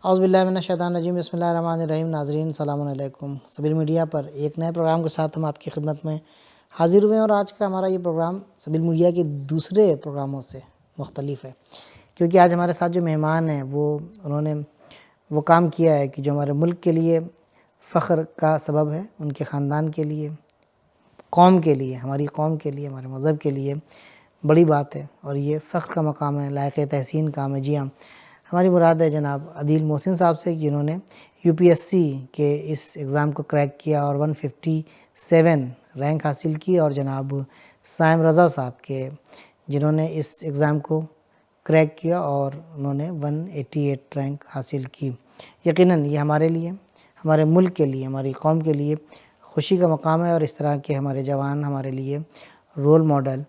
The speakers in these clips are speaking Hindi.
औज़ुबिल्लाहि बिस्मिल्लाहिर्रहमानिर्रहीम। नाज़रीन सलामुन अलैकुम। सबील मीडिया पर एक नए प्रोग्राम के साथ हम आपकी खिदमत में हाज़िर हुए हैं और आज का हमारा ये प्रोग्राम सबील मीडिया के दूसरे प्रोग्रामों से मुख्तलिफ है, क्योंकि आज हमारे साथ जो मेहमान हैं उन्होंने वो काम किया है कि जो हमारे मुल्क के लिए फ़ख्र का सबब है, उनके ख़ानदान के लिए, कौम के लिए, हमारी कौम के लिए, हमारे मज़हब के लिए बड़ी बात है और ये फ़ख्र का मकाम है, लायक़ तहसीन काम है। जी हाँ, हमारी मुराद है जनाब अदील मोहसिन साहब से, जिन्होंने यूपीएससी के इस एग्ज़ाम को क्रैक किया और 157 रैंक हासिल की, और जनाब साइम रज़ा साहब के, जिन्होंने इस एग्ज़ाम को क्रैक किया और उन्होंने 188 रैंक हासिल की। यकीनन ये हमारे लिए, हमारे मुल्क के लिए, हमारी कौम के लिए खुशी का मकाम है और इस तरह के हमारे जवान हमारे लिए रोल मॉडल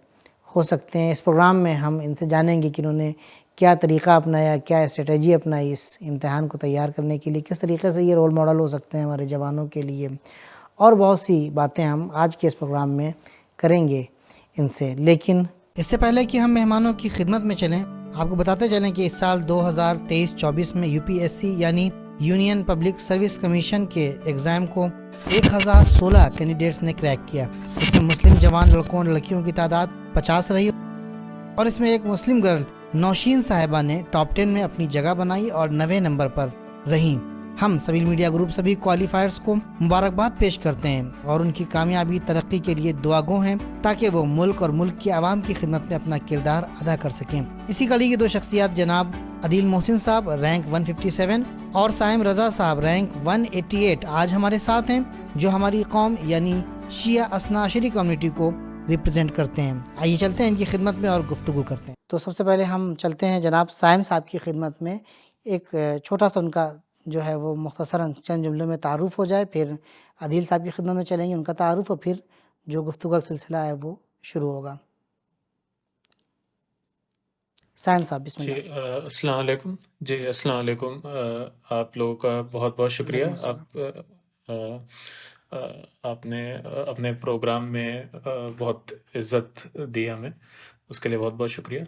हो सकते हैं। इस प्रोग्राम में हम इनसे जानेंगे कि इन्होंने क्या तरीक़ा अपनाया, क्या स्ट्रेटजी अपनाई इस इम्तिहान को तैयार करने के लिए, किस तरीके से ये रोल मॉडल हो सकते हैं हमारे जवानों के लिए, और बहुत सी बातें हम आज के इस प्रोग्राम में करेंगे इनसे। लेकिन इससे पहले कि हम मेहमानों की खिदमत में चलें, आपको बताते चलें कि इस साल 2023-24 में यूपीएससी यानी यूनियन पब्लिक सर्विस कमीशन के एग्ज़ाम को 1016 कैंडिडेट्स ने क्रैक किया। इसमें मुस्लिम जवान लड़कों और लड़कियों की तादाद 50 रही और इसमें एक मुस्लिम गर्ल नौशीन साहिबा ने टॉप 10 में अपनी जगह बनाई और 90 नंबर पर रहीं। हम सबील मीडिया ग्रुप सभी क्वालिफायर्स को मुबारकबाद पेश करते हैं और उनकी कामयाबी तरक्की के लिए दुआगो हैं, ताकि वो मुल्क और मुल्क की आवाम की खिदमत में अपना किरदार अदा कर सकें। इसी कड़ी की दो शख्सियात जनाब अदील मोहसिन साहब रैंक 157 और साइम रज़ा साहब रैंक 188 आज हमारे साथ हैं, जो हमारी कौम यानी शिया असनाशरी कम्युनिटी को रिप्रेजेंट करते हैं। आइए चलते हैं इनकी खिदमत में और गुफ्तगू करते हैं। तो सबसे पहले हम चलते हैं जनाब साइम साहब की खिदमत में। एक छोटा सा उनका जो है वो मुख्तसरन चंद जुमलों में तारुफ़ हो जाए, फिर अदील साहब की खिदमत में चलेंगे, उनका तारुफ़, और फिर जो गुफ्तगू का सिलसिला है वो शुरू होगा। साइम साहब जी बिस्मिल्लाह। अस्सलाम वालेकुम। जी अस्सलाम वालेकुम। आप लोगों का बहुत बहुत शुक्रिया। वालेकुम अस्सलाम। आपने अपने प्रोग्राम में बहुत इज़्ज़त दी हमें, उसके लिए बहुत बहुत शुक्रिया।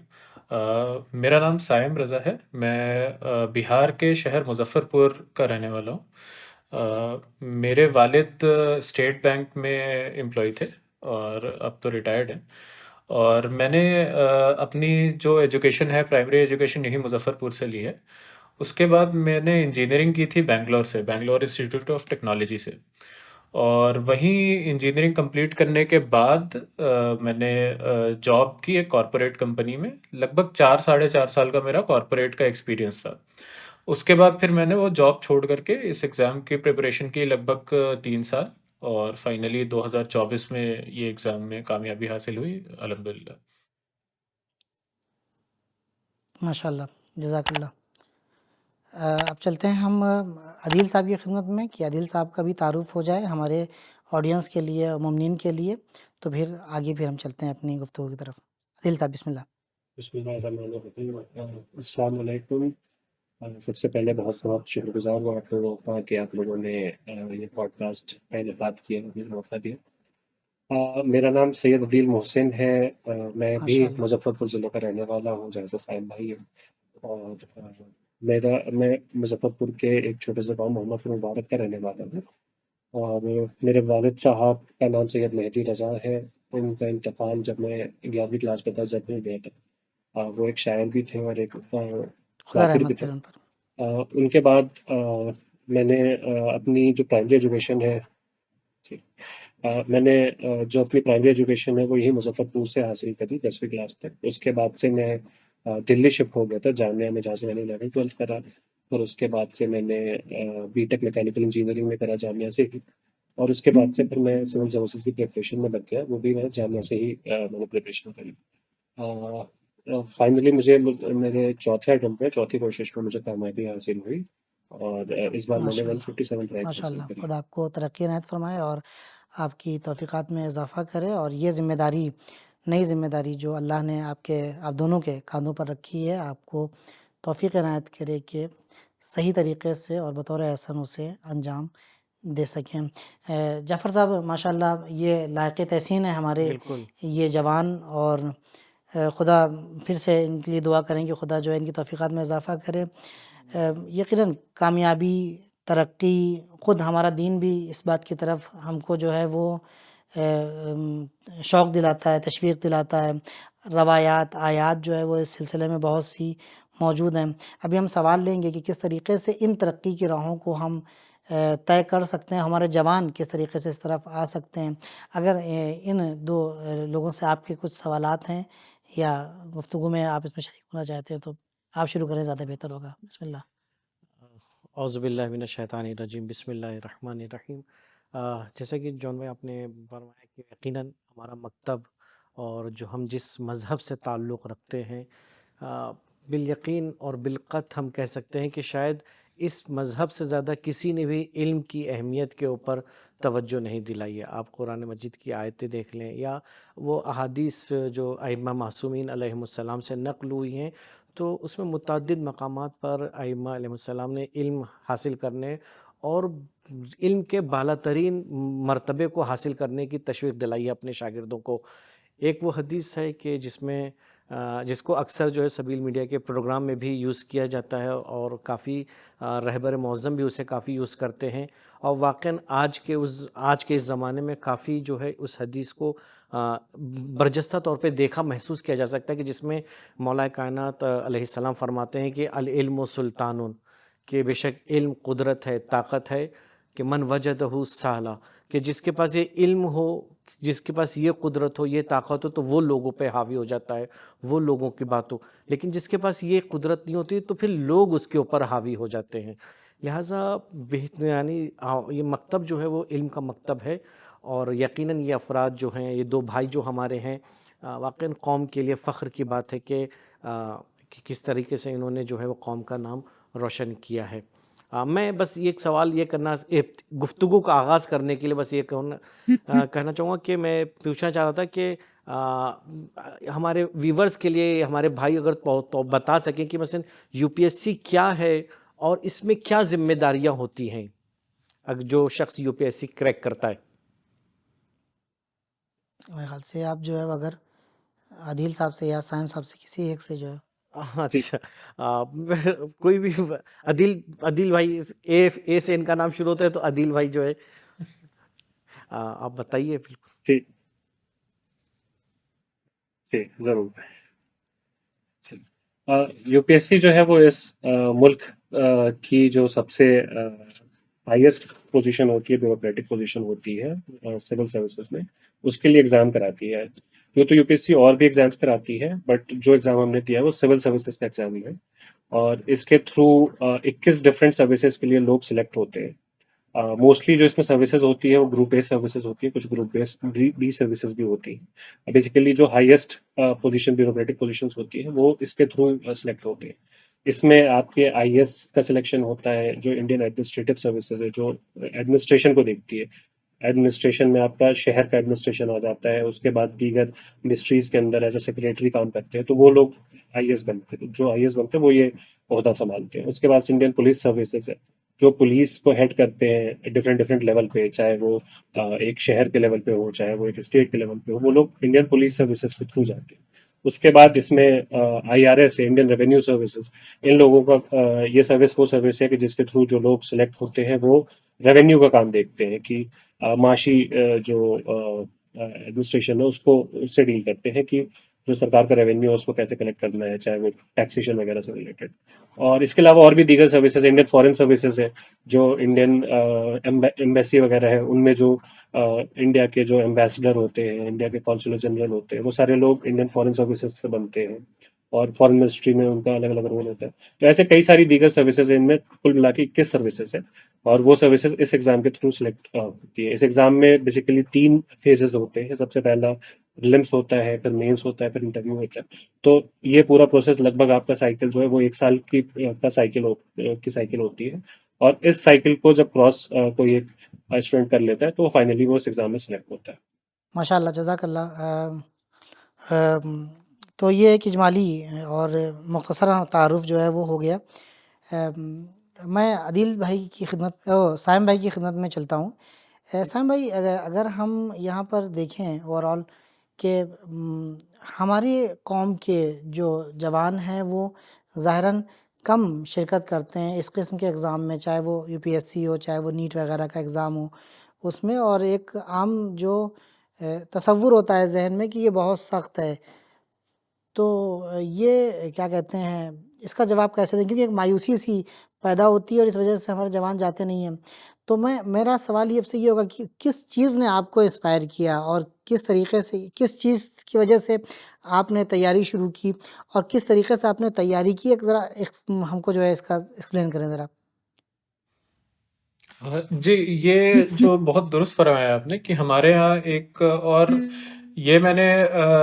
मेरा नाम साइम रज़ा है। मैं बिहार के शहर मुज़फ़्फ़रपुर का रहने वाला हूँ। मेरे वालिद स्टेट बैंक में एम्प्लॉय थे और अब तो रिटायर्ड हैं। और मैंने अपनी जो एजुकेशन है, प्राइमरी एजुकेशन यहीं मुज़फ़्फ़रपुर से ली है। उसके बाद मैंने इंजीनियरिंग की थी बैंगलोर से, बैंगलोर इंस्टीट्यूट ऑफ टेक्नोलॉजी से। और वहीं इंजीनियरिंग कंप्लीट करने के बाद मैंने जॉब की एक कॉरपोरेट कंपनी में। लगभग 4 साढ़े 4 साल का मेरा कॉरपोरेट का एक्सपीरियंस था। उसके बाद फिर मैंने वो जॉब छोड़ करके इस एग्ज़ाम की प्रिपरेशन की लगभग 3 साल, और फाइनली 2024 में ये एग्ज़ाम में कामयाबी हासिल हुई, अल्हम्दुलिल्लाह। माशाल्लाह, जज़ाकल्लाह। अब चलते हैं हम अदील साहब की खिदमत में कि अदील साहब का भी तारुफ़ हो जाए हमारे ऑडियंस के लिए, मुमिनीन के लिए, तो फिर आगे फिर हम चलते हैं अपनी गुफ्तगू की तरफ। अदील साहब बिस्मिल्लाह। बिस्मिल्लाहिर्रहमानिर्रहीम। अस्सलाम वालेकुम। सबसे पहले बहुत अस्सलाम। बहुत शुक्रगुजार हूँ आप लोगों का कि आप लोगों ने ये पॉडकास्ट का इनेकाद किया, मुझे मौका दिया। मेरा नाम सैयद अदील मोहसिन है। मैं भी माशाल्लाह। मुजफ्फरपुर ज़िले का रहने वाला हूँ, जैसे साहिब भाई है। और मैं मुजफ्फरपुर के एक छोटे से गाँव मोहम्मदपुर मुबारक का रहने वाला हूँ। और मेरे वालिद साहब का नाम सैयद मेहदी रज़ा है। उनका इंतकाल जब मैं 11वीं क्लास में था, जब मैं गया था। वो एक शायर भी थे और एक खुदा कातिल भी रहमत थे। करे उन पर। उनके बाद मैंने अपनी जो प्राइमरी एजुकेशन है, जी, मैंने जो अपनी प्राइमरी एजुकेशन है वो यही मुजफ्फरपुर से हासिल करी 10वीं क्लास तक। उसके बाद से मैं दिल्ली शिफ्ट हो गया था जामिया में, जहाँ से मैंने 11th-12th करा। और उसके बाद से मैंने बीटेक मैकेनिकल इंजीनियरिंग में करा जामिया से ही। और उसके बाद से फिर मैं सिविल सर्विसेज की प्रिपरेशन में लग गया, वो भी मैं जामिया से ही मैंने प्रिपरेशन करी। फाइनली मेरे चौथे अटेम्प्ट में, चौथी कोशिश में मुझे कामयाबी हासिल हुई। और इस बार मैंने माशाल्लाह, 157 रैंक हासिल माशाल्लाह। करी। खुदा आपको तरक्की इनायत फ़रमाए और आपकी तौफ़ीक़ात में इज़ाफ़ा करे, और ये ज़िम्मेदारी, नई ज़िम्मेदारी जो अल्लाह ने आप दोनों के काँधों पर रखी है, आपको तौफ़ीक़ इनायत करे कि सही तरीक़े से और बतौर एहसन उसे अंजाम दे सकें। जाफ़र साहब माशाल्लाह ये लायक़ तहसीन है हमारे बिल्कुल। ये जवान, और खुदा फिर से इनके लिए दुआ करें कि खुदा जो है इनकी तौफ़ीक़ात में इज़ाफ़ा करे। यकीनन कामयाबी, तरक्की, ख़ुद हमारा दीन भी इस बात की तरफ हमको जो है वो शौक़ दिलाता है, तशवीक़ दिलाता है। रवायात, आयात जो है वो इस सिलसिले में बहुत सी मौजूद हैं। अभी हम सवाल लेंगे कि किस तरीक़े से इन तरक्की की राहों को हम तय कर सकते हैं, हमारे जवान किस तरीक़े से इस तरफ आ सकते हैं। अगर इन 2 लोगों से आपके कुछ सवालात हैं या गुफ्तगू में आप इसमें शरीक होना चाहते हैं तो आप शुरू करें, ज़्यादा बेहतर होगा। बिस्मिल्लाह। औज़ुबिल्लाहि मिनश्शैतानिर्रजीम बिस्मिल्लाहिर्रहमानिर्रहीम। जैसा कि जॉन भाई आपने फरमाया कि यकीनन हमारा मकतब और जो हम जिस मज़हब से ताल्लुक़ रखते हैं, बिल यकीन और बिलक़त हम कह सकते हैं कि शायद इस मज़हब से ज़्यादा किसी ने भी इल्म की अहमियत के ऊपर तवज्जो नहीं दिलाई है। आप कुरान मजीद की आयतें देख लें या वो अहादीस जो अइम्मा मासूमीन अलैहिमुस्सलाम से नक़ल हुई हैं, तो उसमें मुतअद्दिद मकामात पर अइम्मा अलैहिमुस्सलाम ने इल्म हासिल करने और इल्म के बालातरीन मर्तबे को हासिल करने की तशवीक़ दिलाई है अपने शागिर्दों को। एक वो हदीस है कि जिसमें जिसको अक्सर जो है सबील मीडिया के प्रोग्राम में भी यूज़ किया जाता है और काफ़ी रहबर मौज़म भी उसे काफ़ी यूज़ करते हैं और वाक़ईन आज के इस ज़माने में काफ़ी जो है उस हदीस को बरजस्ता तौर पे देखा महसूस किया जा सकता है कि जिसमें मौला कायनात अलैहिस्सलाम फरमाते हैं कि अल इल्मु सुल्तानुन, कि बेशक इल्म कुदरत है, ताकत है, कि मन वजदहु साला, कि जिसके पास ये इल्म हो, जिसके पास ये कुदरत हो, ये ताकत हो, तो वो लोगों पे हावी हो जाता है, वो लोगों की बात हो। लेकिन जिसके पास ये कुदरत नहीं होती तो फिर लोग उसके ऊपर हावी हो जाते हैं। लिहाज़ा यानी ये मकतब जो है वो इल्म का मकतब है और यकीनन ये अफ़राद जो हैं, ये 2 भाई जो हमारे हैं, वाक़ईन कौम के लिए फ़ख्र की बात है कि किस तरीके से इन्होंने जो है वो कौम का नाम रोशन किया है। मैं बस ये एक सवाल ये करना गुफ्तगू का आगाज़ करने के लिए बस ये कहना चाहूँगा कि मैं पूछना चाह रहा था कि हमारे व्यूअर्स के लिए हमारे भाई अगर तो बता सकें कि मसलन यूपीएससी क्या है और इसमें क्या ज़िम्मेदारियाँ होती हैं, जो शख्स यूपीएससी क्रैक करता है? मेरे ख़्याल से आप जो है वो अगर आदिल साहब से या साइम साहब से किसी एक से जो है जी। अच्छा। कोई भी अदिल अदिल भाई, ए से इनका नाम शुरू होता है तो अदिल भाई जो है आप बताइए बिल्कुल। जी, जी, ज़रूर। जी। यूपीएससी जो है वो इस मुल्क की जो सबसे हाईएस्ट पोजीशन होती है, ब्यूरोक्रेटिक पोजीशन होती है सिविल सर्विसेज में, उसके लिए एग्ज़ाम कराती है। यूँ तो यूपीएससी और भी एग्ज़ाम्स कराती है, बट जो एग्ज़ाम हमने दिया है वो सिविल सर्विसेज का एग्ज़ाम है और इसके थ्रू 21 डिफरेंट सर्विसेज के लिए लोग सिलेक्ट होते हैं। मोस्टली जो इसमें सर्विसेज होती है वो ग्रुप ए सर्विसेज होती है, कुछ ग्रुप बी सर्विसेज भी होती है। बेसिकली जो हाईएस्ट पोजीशन ब्यूरोक्रेटिक पोजीशंस होती है वो इसके थ्रू सिलेक्ट होते हैं। इसमें आपके आईएएस का सिलेक्शन होता है, जो इंडियन एडमिनिस्ट्रेटिव सर्विसेज है, जो एडमिनिस्ट्रेशन को देखती है। एडमिनिस्ट्रेशन में आपका शहर का एडमिनिस्ट्रेशन आ जाता है, उसके बाद दीगर मिनिस्ट्रीज के अंदर एज अ सेक्रेटरी काम करते हैं, तो वो लोग आईएएस बनते हैं। जो आईएएस बनते हैं वो ये ओहदा संभालते हैं। उसके बाद इंडियन पुलिस सर्विसेज है, जो पुलिस को हेड करते हैं डिफरेंट डिफरेंट लेवल पे, चाहे वो एक शहर के लेवल पे हो, चाहे वो एक स्टेट के लेवल पे हो, वो लोग इंडियन पुलिस सर्विसेज के थ्रू जाते हैं। उसके बाद जिसमें आईआरएस है, इंडियन रेवेन्यू सर्विसेज, इन लोगों का ये सर्विस वो सर्विस है कि जिसके थ्रू जो लोग सिलेक्ट होते हैं वो रेवेन्यू का काम देखते हैं कि माशी जो एडमिनिस्ट्रेशन है उसको उससे डील करते हैं कि जो सरकार का रेवेन्यू है उसको कैसे कलेक्ट करना है, चाहे वो टैक्सेशन वगैरह से रिलेटेड। और इसके अलावा और भी दीगर सर्विसेज, इंडियन फॉरेन सर्विसेज है, जो इंडियन एम्बेसी वगैरह है, उनमें जो इंडिया के जो एम्बेसडर होते हैं, इंडिया के कॉन्सुलर जनरल होते हैं, वो सारे लोग इंडियन फॉरेन सर्विसेज से बनते हैं और फॉरेन मिनिस्ट्री में उनका अलग अलग रोल होता है। तो ऐसे कई सारी दीगर सर्विसेज है, इनमें कुल मिला के 21 सर्विसेज है और वो सर्विसेज इस एग्जाम के थ्रू सिलेक्ट होती है। इस एग्जाम में बेसिकली 3 फेजेस होते हैं। सबसे पहला प्रीलिम्स होता है, फिर मेंस होता है, फिर इंटरव्यू होता है। तो ये पूरा प्रोसेस लगभग आपका साइकिल जो है वो 1 साल का साइकिल होती है और इस साइकिल को जब क्रॉस कोई एक स्टूडेंट कर लेता है तो वो फाइनली वो इस एग्जाम में सिलेक्ट होता है। माशाल्लाह जज़ाकल्लाह। तो ये एक इजमाली और मुख्तसर तारुफ जो है वो हो गया। मैं आदिल भाई की खिदमत साइम भाई की खिदमत में चलता हूँ। साइम भाई अगर हम यहाँ पर देखें ओवरऑल कि हमारी कौम के जो जवान हैं वो ज़ाहिरन कम शिरकत करते हैं इस किस्म के एग्ज़ाम में, चाहे वो यूपीएससी हो, चाहे वो नीट वगैरह का एग्ज़ाम हो उसमें, और एक आम जो तसव्वुर होता है ज़हन में कि ये बहुत सख्त है। तो ये क्या कहते हैं, इसका जवाब कैसे दें? क्योंकि एक मायूसी-सी पैदा होती है और इस वजह से हमारे जवान जाते नहीं हैं। तो मेरा सवाल ये आपसे ये होगा कि किस चीज़ ने आपको इंस्पायर किया और किस तरीके से, किस चीज़ की वजह से आपने तैयारी शुरू की और किस तरीके से आपने तैयारी की? एक ज़रा हमको जो है इसका एक्सप्लेन करें ज़रा। जी, ये जो बहुत दुरुस्त फरमाया आपने कि हमारे यहाँ एक और ये मैंने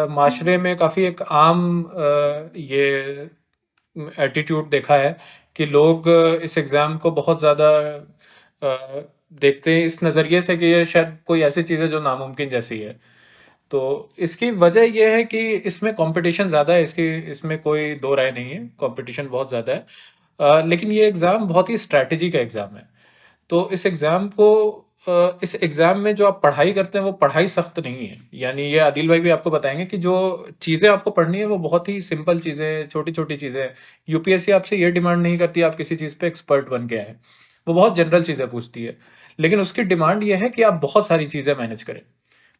माशरे में काफ़ी एक आम ये एटीट्यूड देखा है कि लोग इस एग्ज़ाम को बहुत ज़्यादा देखते हैं इस नज़रिए से कि ये शायद कोई ऐसी चीज़ है जो नामुमकिन जैसी है। तो इसकी वजह ये है कि इसमें कंपटीशन ज़्यादा है, इसमें कोई दो राय नहीं है, कंपटीशन बहुत ज़्यादा है। लेकिन ये एग्ज़ाम बहुत ही स्ट्रैटेजी का एग्ज़ाम है। तो इस एग्ज़ाम में जो आप पढ़ाई करते हैं वो पढ़ाई सख्त नहीं है। यानी ये आदिल भाई भी आपको बताएंगे कि जो चीज़ें आपको पढ़नी है वो बहुत ही सिंपल चीज़ें, छोटी-छोटी चीज़ें। यूपीएससी आपसे ये डिमांड नहीं करती आप किसी चीज़ पे एक्सपर्ट बन के आए। वो बहुत जनरल चीज़ें पूछती है। लेकिन उसकी डिमांड ये है कि आप बहुत सारी चीज़ें मैनेज करें।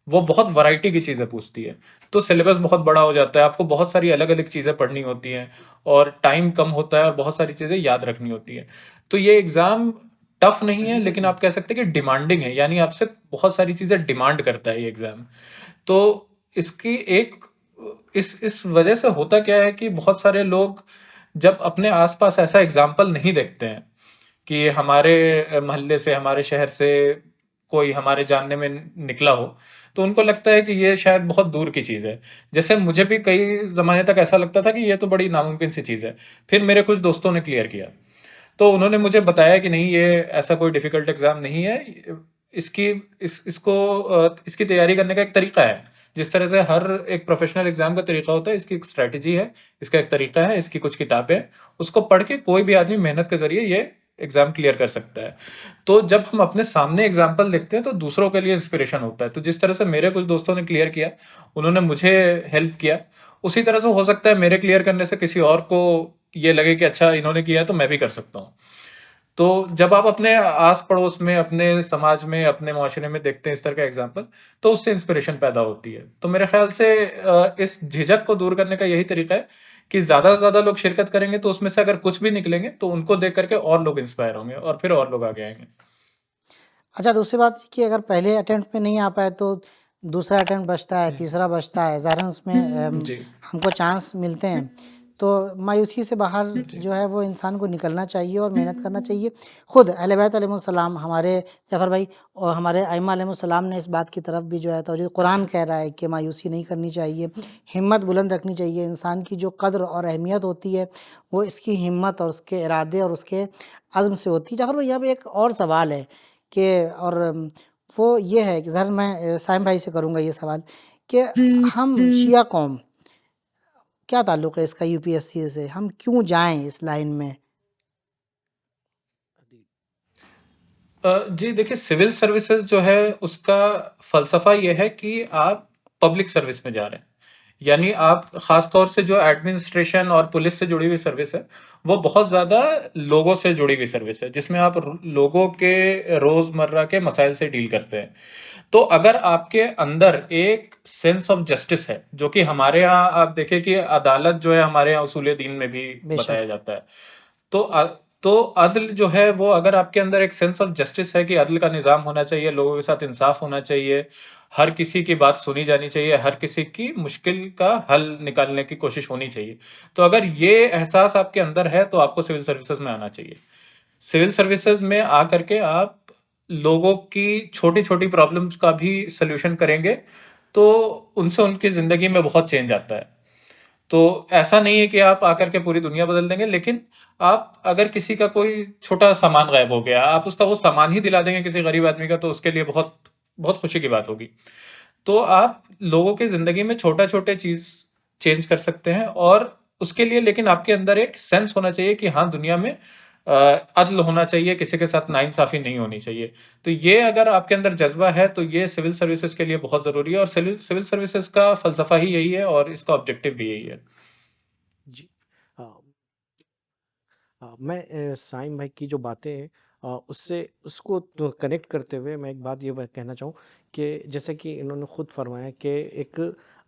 वो बहुत वैरायटी की चीज़ें पूछती है। तो सिलेबस बहुत बड़ा हो जाता है, आपको बहुत सारी अलग-अलग चीज़ें पढ़नी होती हैं और टाइम कम होता है और बहुत सारी चीज़ें याद रखनी होती है। तो ये एग्ज़ाम टफ नहीं है, लेकिन आप कह सकते हैं कि डिमांडिंग है, यानी आपसे बहुत सारी चीज़ें डिमांड करता है ये एग्ज़ाम। तो इसकी एक इस वजह से होता क्या है कि बहुत सारे लोग जब अपने आस-पास ऐसा एग्ज़ाम्पल नहीं देखते हैं कि हमारे मोहल्ले से, हमारे शहर से कोई हमारे जानने में निकला हो, तो उनको लगता है कि ये शायद बहुत दूर की चीज़ है। जैसे मुझे भी कई ज़माने तक ऐसा लगता था कि ये तो बड़ी नामुमकिन सी चीज़ है। फिर मेरे कुछ दोस्तों ने क्लियर किया। तो उन्होंने मुझे बताया कि नहीं, ये ऐसा कोई डिफ़िकल्ट एग्ज़ाम नहीं है। इसकी इसकी तैयारी करने का एक तरीका है। जिस तरह से हर एक प्रोफ़ेशनल एग्ज़ाम का तरीका होता है, इसकी एक स्ट्रैटेजी है, इसका एक तरीका है, इसकी कुछ किताबें हैं। उसको पढ़ के कोई भी आदमी मेहनत के ज़रिए ये एग्ज़ाम क्लियर कर सकता है। तो जब हम अपने सामने एग्ज़ाम्पल देखते हैं तो दूसरों के लिए इंस्पिरेशन होता है। तो जिस तरह से मेरे कुछ दोस्तों ने क्लियर किया, उन्होंने मुझे हेल्प किया, उसी तरह से हो सकता है मेरे क्लियर करने से किसी और को ये लगे कि अच्छा इन्होंने किया है तो मैं भी कर सकता हूँ। तो जब आप अपने आस-पड़ोस में, अपने समाज में, अपने माशरे में देखते हैं इस तरह का एग्ज़ाम्पल, तो उससे इंस्पिरेशन पैदा होती है। तो मेरे ख़्याल से इस झिझक को दूर करने का यही तरीका है कि ज़्यादा से ज़्यादा लोग शिरकत करेंगे तो उसमें से अगर कुछ भी निकलेंगे तो उनको देख कर के और लोग इंस्पायर होंगे और फिर और लोग आगे आएँगे। अच्छा, दूसरी बात कि अगर पहले अटेम्प्ट में नहीं आ पाए तो दूसरा अटेम्प्ट बचता है, तीसरा बचता है, ज़ाहिरन उसमें जी, हमको चांस मिलते हैं। तो मायूसी से बाहर जी। जो है वो इंसान को निकलना चाहिए और मेहनत करना चाहिए। खुद अहले बैत अलैहिमुस्सलाम, हमारे जफ़र भाई और हमारे अइम्मा अलैहिमुस्सलाम ने इस बात की तरफ भी जो है तवज्जो, कुरान कह रहा है कि मायूसी नहीं करनी चाहिए, हिम्मत बुलंद रखनी चाहिए। इंसान की जो कद्र और अहमियत होती है वो इसकी हिम्मत और उसके इरादे और उसके अज़्म से होती है। जफ़र भाई, अब एक और सवाल है कि और वो ये है कि ज़रा मैं साइम भाई से करूँगा ये सवाल कि हम शिया कौम, क्या ताल्लुक़ है इसका यूपीएससी से? हम क्यों जाएँ इस लाइन में? जी देखिए, सिविल सर्विसेज जो है उसका फ़लसफ़ा ये है कि आप पब्लिक सर्विस में जा रहे हैं। यानी आप ख़ास तौर से जो एडमिनिस्ट्रेशन और पुलिस से जुड़ी हुई सर्विस है, वो बहुत ज़्यादा लोगों से जुड़ी हुई सर्विस है, जिसमें आप लोगों के रोज़मर्रा के मसाइल से डील करते हैं। तो अगर आपके अंदर एक सेंस ऑफ जस्टिस है, जो कि हमारे यहाँ आप देखें कि अदालत जो है हमारे यहाँ उसूल दीन में भी बेशक। बताया जाता है। तो तो अदल जो है वो, अगर आपके अंदर एक सेंस ऑफ जस्टिस है कि अदल का निज़ाम होना चाहिए, लोगों के साथ इंसाफ होना चाहिए, हर किसी की बात सुनी जानी चाहिए, हर किसी की मुश्किल का हल निकालने की कोशिश होनी चाहिए। तो अगर ये एहसास आपके अंदर है तो आपको सिविल सर्विसेज में आना चाहिए। सिविल सर्विसेज में आकर के आप लोगों की छोटी-छोटी प्रॉब्लम्स का भी सॉल्यूशन करेंगे, तो उनसे उनकी ज़िंदगी में बहुत चेंज आता है। तो ऐसा नहीं है कि आप आकर के पूरी दुनिया बदल देंगे, लेकिन आप अगर किसी का कोई छोटा सामान गायब हो गया, आप उसका वो सामान ही दिला देंगे किसी गरीब आदमी का, तो उसके लिए बहुत बहुत खुशी की बात होगी। तो आप लोगों की जिंदगी में छोटा-छोटे चीज चेंज कर सकते हैं, और उसके लिए लेकिन आपके अंदर एक सेंस होना चाहिए कि हाँ, दुनिया में अदल होना चाहिए, किसी के साथ नाइंसाफी नहीं होनी चाहिए। तो ये अगर आपके अंदर जज्बा है तो ये सिविल सर्विसेज के लिए बहुत जरूरी है, और सिविल सर्विसेज का फलसफा ही यही है और इसका ऑब्जेक्टिव भी यही है। जी। अ, मैं साइम भाई की जो बातें हैं उससे उसको तो कनेक्ट करते हुए मैं एक बात ये कहना चाहूँ कि जैसे कि इन्होंने खुद फरमाया कि एक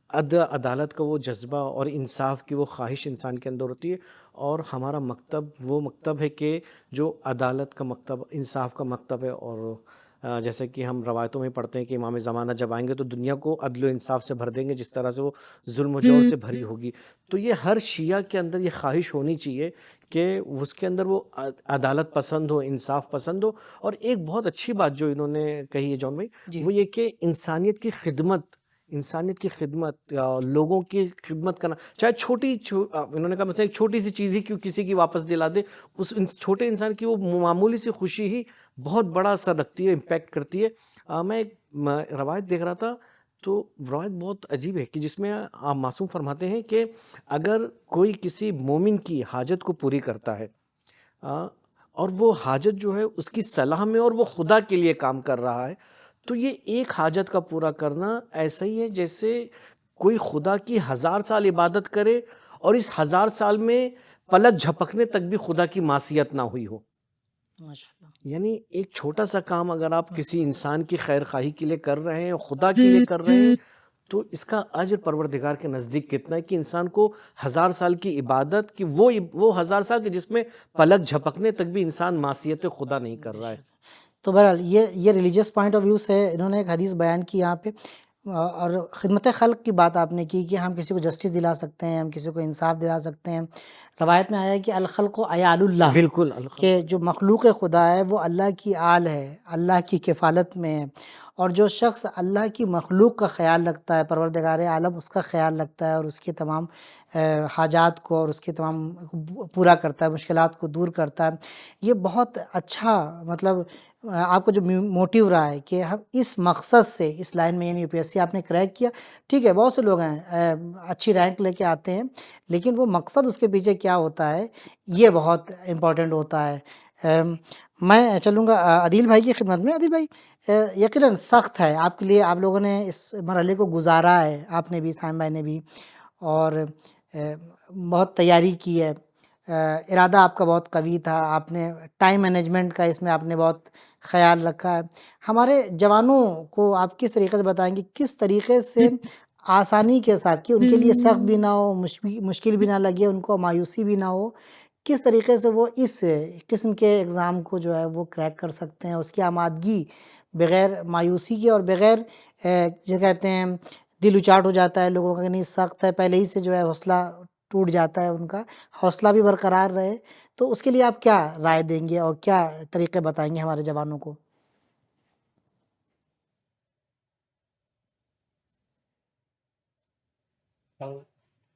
अदालत का वो जज्बा और इंसाफ की वो ख्वाहिश इंसान के अंदर होती है, और हमारा मकतब वो मकतब है कि जो अदालत का मकतब, इंसाफ का मकतब है। और जैसे कि हम रवायतों में पढ़ते हैं कि इमाम ज़माना जब आएंगे तो दुनिया को अदल व इंसाफ से भर देंगे, जिस तरह से वो जुल्म जौर से भरी होगी। तो ये हर शिया के अंदर ये ख्वाहिश होनी चाहिए कि उसके अंदर वो अदालत पसंद हो, इंसाफ पसंद हो। और एक बहुत अच्छी बात जो इन्होंने कही है जॉन भाई, जी वो ये कि इंसानियत की खिदमत, लोगों की खिदमत करना, चाहे इन्होंने कहा मतलब एक छोटी सी चीज़ ही क्यों किसी की वापस दिला दे, छोटे इंसान की वो मामूली सी खुशी ही बहुत बड़ा असर रखती है, इम्पैक्ट करती है। मैं एक रवायत देख रहा था, तो रवायत बहुत अजीब है कि जिसमें आप मासूम फरमाते हैं कि अगर कोई किसी मोमिन की हाजत को पूरी करता है, आ, और वो हाजत जो है उसकी सलाह में और वो खुदा के लिए काम कर रहा है, तो ये एक हाजत का पूरा करना ऐसा ही है जैसे कोई खुदा की 1000 साल इबादत करे और इस 1000 साल में पलक झपकने तक भी खुदा की मासियत ना हुई हो। माशाल्लाह। यानी एक छोटा सा काम अगर आप किसी इंसान की खैर खाही के लिए कर रहे हैं, खुदा के लिए कर रहे हैं, तो इसका अजर परवरदिगार के नज़दीक कितना है कि इंसान को 1000 साल की इबादत की वो 1000 साल के जिसमें पलक झपकने तक भी इंसान मासियत खुदा नहीं कर रहा है। तो बहरहाल ये रिलीजियस पॉइंट ऑफ व्यू से इन्होंने एक हदीस बयान की यहाँ पे, और खिदमत खल्क की बात आपने की कि हम किसी को जस्टिस दिला सकते हैं, हम किसी को इंसाफ दिला सकते हैं। रवायत में आया है कि अल खल्क़ु अयालुल्लाह, बिल्कुल कि जो मखलूक खुदा है वो अल्लाह की आल है, अल्लाह की किफ़ालत में है। और जो शख्स अल्लाह की मखलूक का ख़्याल रखता है, परवरदिगार आलम उसका ख़्याल रखता है और उसके तमाम हाजात को और उसके तमाम पूरा करता है, मुश्किलात को दूर करता है। ये बहुत अच्छा, मतलब आपका जो मोटिव रहा है कि हम इस मकसद से इस लाइन में, यानी यूपीएससी आपने क्रैक किया। ठीक है, बहुत से लोग हैं अच्छी रैंक लेके आते हैं, लेकिन वो मकसद उसके पीछे क्या होता है, ये बहुत इम्पोर्टेंट होता है। मैं चलूँगा आदिल भाई की खिदमत में। आदिल भाई, यकीनन सख्त है आपके लिए, आप लोगों ने इस मरहले को गुजारा है, आपने भी, साइम भाई ने भी, और बहुत तैयारी की है। इरादा आपका बहुत कवी था, आपने टाइम मैनेजमेंट का इसमें आपने बहुत ख़्याल रखा है। हमारे जवानों को आप किस तरीके से बताएंगे, किस तरीके से आसानी के साथ, कि उनके लिए सख्त भी ना हो, मुश्किल भी ना लगे, उनको मायूसी भी ना हो, किस तरीके से वो इस किस्म के एग्ज़ाम को जो है वो क्रैक कर सकते हैं, उसकी आमादगी बग़ैर मायूसी के और बग़ैर जो कहते हैं दिल उचाट हो जाता है लोगों का कि नहीं सख्त है, पहले ही से जो है हौसला टूट जाता है उनका, हौसला भी बरकरार रहे। तो उसके लिए आप क्या राय देंगे और क्या तरीके बताएँगे हमारे जवानों को?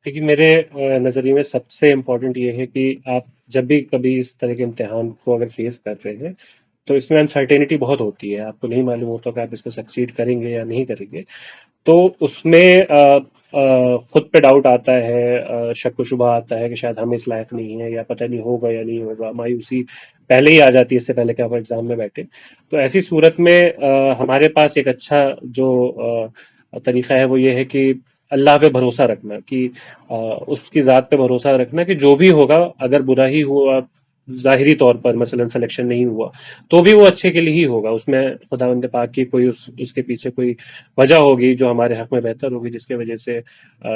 देखिए, मेरे नज़रिए में सबसे इम्पोर्टेंट ये है कि आप जब भी कभी इस तरह के इम्तिहान को अगर फेस कर रहे हैं, तो इसमें अनसर्टेनिटी बहुत होती है, आपको नहीं मालूम होता कि आप इसको सक्सीड करेंगे या नहीं करेंगे। तो उसमें खुद पे डाउट आता है, शक व शुबा आता है कि शायद हम इस लायक नहीं है, या पता नहीं होगा या नहीं होगा, मायूसी पहले ही आ जाती है इससे पहले कि आप एग्जाम में बैठे। तो ऐसी सूरत में हमारे पास एक अच्छा जो तरीका है वो ये है कि अल्लाह पे भरोसा रखना, कि उसकी ज़ात पे भरोसा रखना कि जो भी होगा, अगर बुरा ही हुआ ज़ाहिरी तौर पर, मसलन सिलेक्शन नहीं हुआ, तो भी वो अच्छे के लिए ही होगा, उसमें खुदावंद पाक की कोई उसके पीछे कोई वजह होगी जो हमारे हक में बेहतर होगी, जिसके वजह से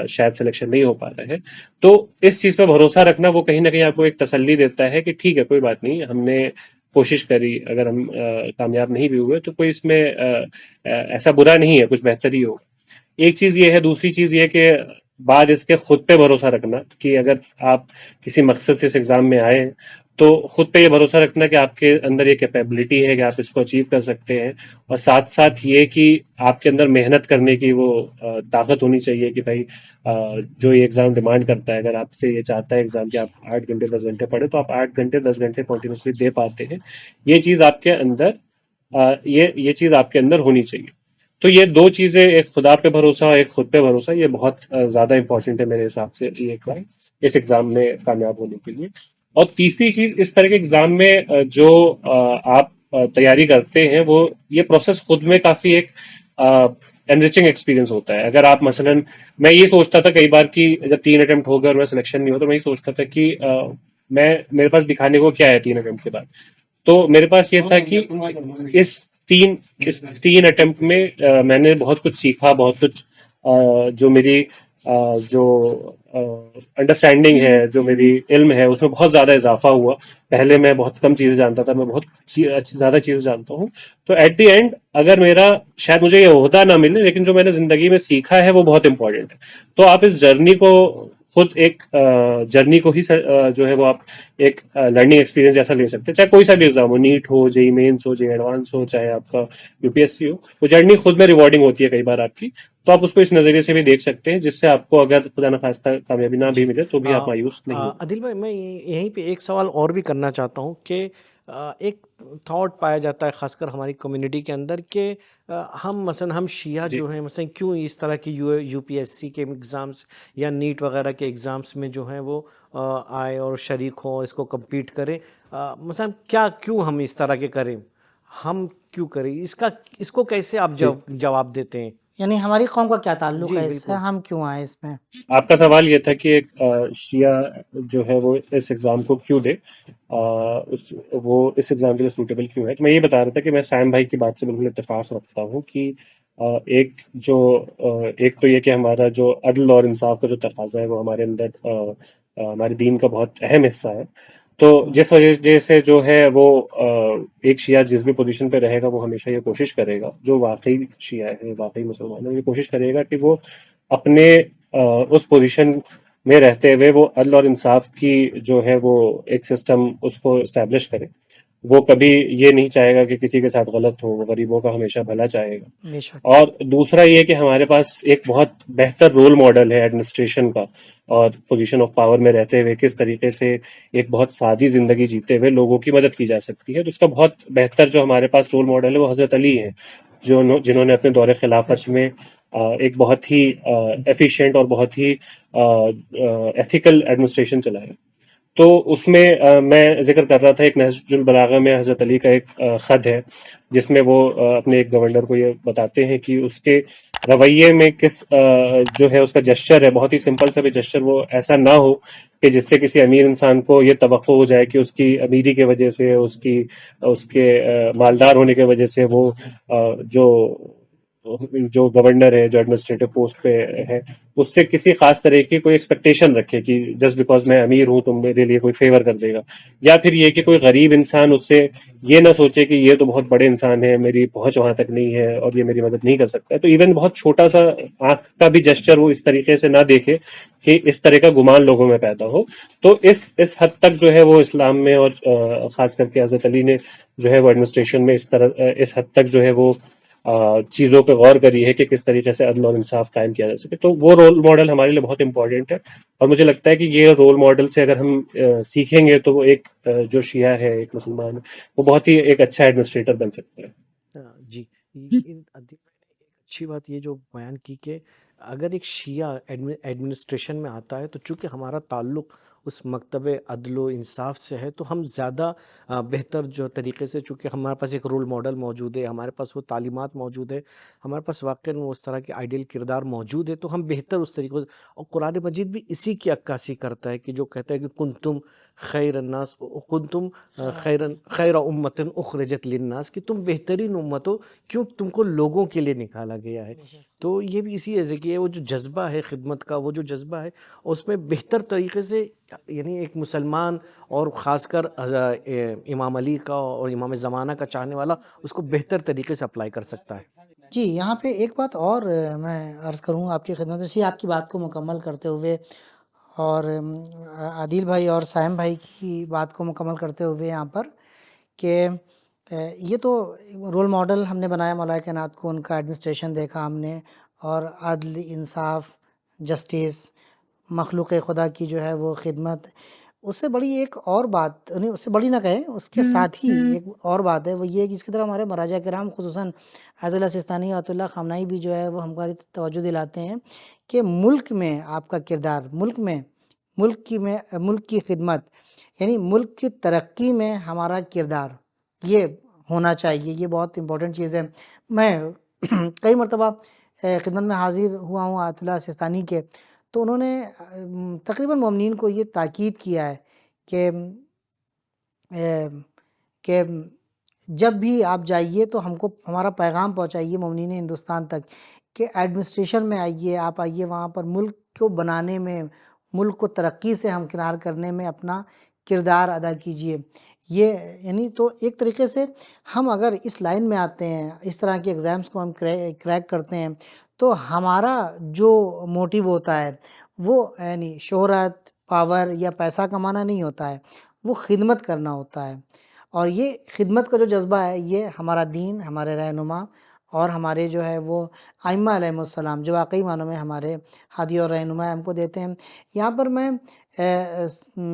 शायद सिलेक्शन नहीं हो पा रहा है। तो इस चीज़ पर भरोसा रखना वो कहीं ना कहीं आपको एक तसल्ली देता है कि ठीक है, कोई बात नहीं, हमने कोशिश करी, अगर हम कामयाब नहीं भी हुए तो कोई इसमें ऐसा बुरा नहीं है, कुछ बेहतर ही होगा। एक चीज ये है, दूसरी चीज ये कि बाद इसके खुद पे भरोसा रखना, कि अगर आप किसी मकसद से इस एग्जाम में आए हैं, तो खुद पे ये भरोसा रखना कि आपके अंदर ये कैपेबिलिटी है कि आप इसको अचीव कर सकते हैं, और साथ साथ ये कि आपके अंदर मेहनत करने की वो ताकत होनी चाहिए कि भाई जो ये एग्जाम डिमांड करता है, अगर आपसे ये चाहता है एग्जाम कि आप 8 घंटे 10 घंटे पढ़े, तो आप 8 घंटे 10 घंटे कंटिन्यूसली दे पाते हैं। ये चीज आपके अंदर ये चीज आपके अंदर होनी चाहिए। तो ये दो चीजें, एक खुदा पे भरोसा और एक खुद पे भरोसा, ये बहुत ज्यादा इंपॉर्टेंट है मेरे हिसाब से ये इस एग्जाम में कामयाब होने के लिए। और तीसरी चीज, इस तरह के एग्जाम में जो आप तैयारी करते हैं, वो ये प्रोसेस खुद में काफी एक एनरिचिंग एक्सपीरियंस होता है। अगर आप मसलन, मैं ये सोचता था कई बार कि जब 3 अटेम्प्ट हो गए और मैं सिलेक्शन नहीं हो, तो मैं ये सोचता था कि मेरे पास दिखाने को क्या है 3 अटेम्प्ट के बाद। तो मेरे पास ये था कि इस तीन इस 3 अटेम्प्ट में मैंने बहुत कुछ सीखा, बहुत कुछ जो मेरी जो अंडरस्टैंडिंग है, जो मेरी इल्म है, उसमें बहुत ज्यादा इजाफा हुआ। पहले मैं बहुत कम चीजें जानता था, मैं बहुत ज्यादा चीजें जानता हूँ। तो एट द एंड अगर मेरा शायद मुझे ये ओहदा ना मिले, लेकिन जो मैंने जिंदगी में सीखा है वो बहुत इंपॉर्टेंट है। तो आप इस जर्नी को खुद एक जर्नी को ही जो है वो आप एक लर्निंग एक्सपीरियंस जैसा ले सकते हैं। चाहे कोई सा भी एग्जाम हो, नीट हो, जेई मेंस हो, जेई एडवांस हो, चाहे आपका यूपीएससी हो, वो जर्नी खुद में रिवॉर्डिंग होती है कई बार आपकी। तो आप उसको इस नजरिए से भी देख सकते हैं, जिससे आपको अगर खुदा न खास्ता कामयाबी ना भी जी। मिले तो भी आप आ, मायूस नहीं होंगे। आदिल भाई, मैं यहीं पे एक सवाल और भी करना चाहता हूँ कि एक थॉट पाया जाता है खासकर हमारी कम्युनिटी के अंदर कि हम शिया जी जो हैं मसलन क्यों इस तरह की यूपीएससी के एग्ज़ाम्स या नीट वगैरह के एग्ज़ाम्स में जो हैं वो आए और शरीक हों, इसको compete करें। मसलन क्या क्यों हम इस तरह के करें, हम क्यों करें इसको कैसे आप जी जवाब देते हैं? यानी हमारी कौम का क्या ताल्लुक़ जी है इससे, बिल्कुल। हम क्यों आए इसमें? आपका सवाल ये था कि एक शिया जो है वो इस एग्जाम को क्यों दे, वो इस एग्जाम के लिए सूटेबल क्यों है। तो मैं ये बता रहा था कि मैं सैम भाई की बात से बिल्कुल इत्तेफाक रखता हूँ कि एक जो एक तो ये कि हमारा जो अदल और इंसाफ का जो तकाजा है वो हमारे अंदर हमारे दीन का बहुत अहम हिस्सा है। तो जिस वजह से जो है वो एक शिया जिस भी पोजीशन पे रहेगा वो हमेशा ये कोशिश करेगा, जो वाकई शिया है, वाकई मुसलमान है, ये कोशिश करेगा कि वो अपने उस पोजीशन में रहते हुए वो अदल और इंसाफ की जो है वो एक सिस्टम उसको इस्टेब्लिश करे। वो कभी ये नहीं चाहेगा कि किसी के साथ गलत हो, वो गरीबों का हमेशा भला चाहेगा। बेशक। और दूसरा ये कि हमारे पास एक बहुत बेहतर रोल मॉडल है एडमिनिस्ट्रेशन का, और पोजीशन ऑफ पावर में रहते हुए किस तरीके से एक बहुत सादी जिंदगी जीते हुए लोगों की मदद की जा सकती है। तो उसका बहुत बेहतर जो हमारे पास रोल मॉडल है वो हजरत अली है, जो जिन्होंने अपने दौरे खिलाफत बेशक। में एक बहुत ही एफिशिएंट और बहुत ही एथिकल एडमिनिस्ट्रेशन चलाया। तो उसमें मैं जिक्र कर रहा था, एक नहजुल बलागा में हजरत अली का एक खत है, जिसमें वो अपने एक गवर्नर को ये बताते हैं कि उसके रवैये में किस जो है उसका जेस्चर है, बहुत ही सिंपल सा भी जेस्चर, वो ऐसा ना हो कि जिससे किसी अमीर इंसान को ये तवक्को हो जाए कि उसकी अमीरी के वजह से, उसकी उसके मालदार होने की वजह से वो जो जो गवर्नर है, जो एडमिनिस्ट्रेटिव पोस्ट पे है, उससे किसी खास तरह की कोई एक्सपेक्टेशन रखे कि जस्ट बिकॉज मैं अमीर हूं तो मेरे लिए कोई फेवर कर देगा। या फिर ये कि कोई गरीब इंसान उससे ये ना सोचे कि ये तो बहुत बड़े इंसान है, मेरी पहुंच वहां तक नहीं है और ये मेरी मदद नहीं कर सकता है। तो इवन बहुत छोटा सा आंख का भी जेस्चर वो इस तरीके से ना देखे कि इस तरह का गुमान लोगों में पैदा हो। तो इस हद तक जो है वो इस्लाम में, और खास करके हजरत अली ने जो है वो एडमिनिस्ट्रेशन में इस हद तक जो है वो चीजों पे गौर करी है कि किस तरीके से अदल और इंसाफ कायम किया जा सके। तो वो रोल मॉडल हमारे लिए बहुत इंपॉर्टेंट है। और मुझे लगता है कि ये रोल मॉडल से अगर हम सीखेंगे तो वो एक जो शिया है, एक मुसलमान है, वो बहुत ही एक अच्छा एडमिनिस्ट्रेटर बन सकता है। जी। अदीब भाई ने एक अच्छी बात ये जो बयान की कि अगर एक शिया एडमिनिस्ट्रेशन में आता है तो चूंकि हमारा ताल्लुक उस मकतब अदलो इंसाफ से है तो हम ज़्यादा बेहतर जो तरीके से, चूँकि हमारे पास एक रोल मॉडल मौजूद है, हमारे पास वो तालीमात मौजूद है, हमारे पास वाक़ई में उस तरह के आइडियल किरदार मौजूद है, तो हम बेहतर उस तरीके से। और कुरान मजीद भी इसी की अक्कासी करता है कि जो कहता है कि कुंतुम खैर अन्नास, कुंतुम खैर उम्मतिन उखरिजत लिन्नास, कि तुम बेहतरीन उम्मत हो, क्यों तुमको लोगों के लिए निकाला गया है। तो ये भी इसी वजह की है, वो जो जज्बा है खिदमत का, वो जो जज्बा है उसमें बेहतर तरीके से, यानी एक मुसलमान और ख़ासकर इमाम अली का और इमाम ज़माना का चाहने वाला उसको बेहतर तरीके से अप्लाई कर सकता है। जी, यहाँ पे एक बात और मैं अर्ज़ करूँ आपकी खिदमत में, इसी आपकी बात को मुकम्मल करते हुए, और आदिल भाई और साइम भाई की बात को मुकम्मल करते हुए यहाँ पर कि ये तो रोल मॉडल हमने बनाया मौलाए कायनात को, उनका एडमिनिस्ट्रेशन देखा हमने, और अदल, इंसाफ, जस्टिस, मखलूक़ खुदा की जो है वो खिदमत। उससे बड़ी एक और बात नहीं, उससे बड़ी ना कहें, उसके साथ ही एक और बात है, वो ये है कि इसकी तरफ हमारे मराजा किराम खुसूसन आयतुल्लाह सिस्तानी आयतुल्लाह ख़ामनाई भी जो है वो हमारी तवज्जो दिलाते हैं कि मुल्क में आपका किरदार, मुल्क की खिदमत, यानी मुल्क की तरक्की में हमारा किरदार ये होना चाहिए। ये बहुत इम्पोर्टेंट चीज़ है। मैं कई मरतबा खिदमत में हाज़िर हुआ हूँ आयतुल्लाह सिस्तानी के, तो उन्होंने तकरीबन मोमिनीन को ये ताकीद किया है कि कि जब भी आप जाइए तो हमको हमारा पैगाम पहुंचाइए मोमिनीन हिंदुस्तान तक कि एडमिनिस्ट्रेशन में आइए, आप आइए वहाँ पर मुल्क को बनाने में, मुल्क को तरक्की से हमकिनार करने में अपना किरदार अदा कीजिए। ये यानी तो एक तरीके से हम अगर इस लाइन में आते हैं, इस तरह के एग्ज़ाम्स को हम क्रैक करते हैं, तो हमारा जो मोटिव होता है वो यानी शोहरत, पावर या पैसा कमाना नहीं होता है, वो खिदमत करना होता है। और ये खिदमत का जो जज्बा है, ये हमारा दीन, हमारे रहनुमा और हमारे जो है वो आइम्मा अलैहिमुस्सलाम जो वाकई मानों में हमारे हादी और रहनुमा हमको देते हैं। यहाँ पर मैं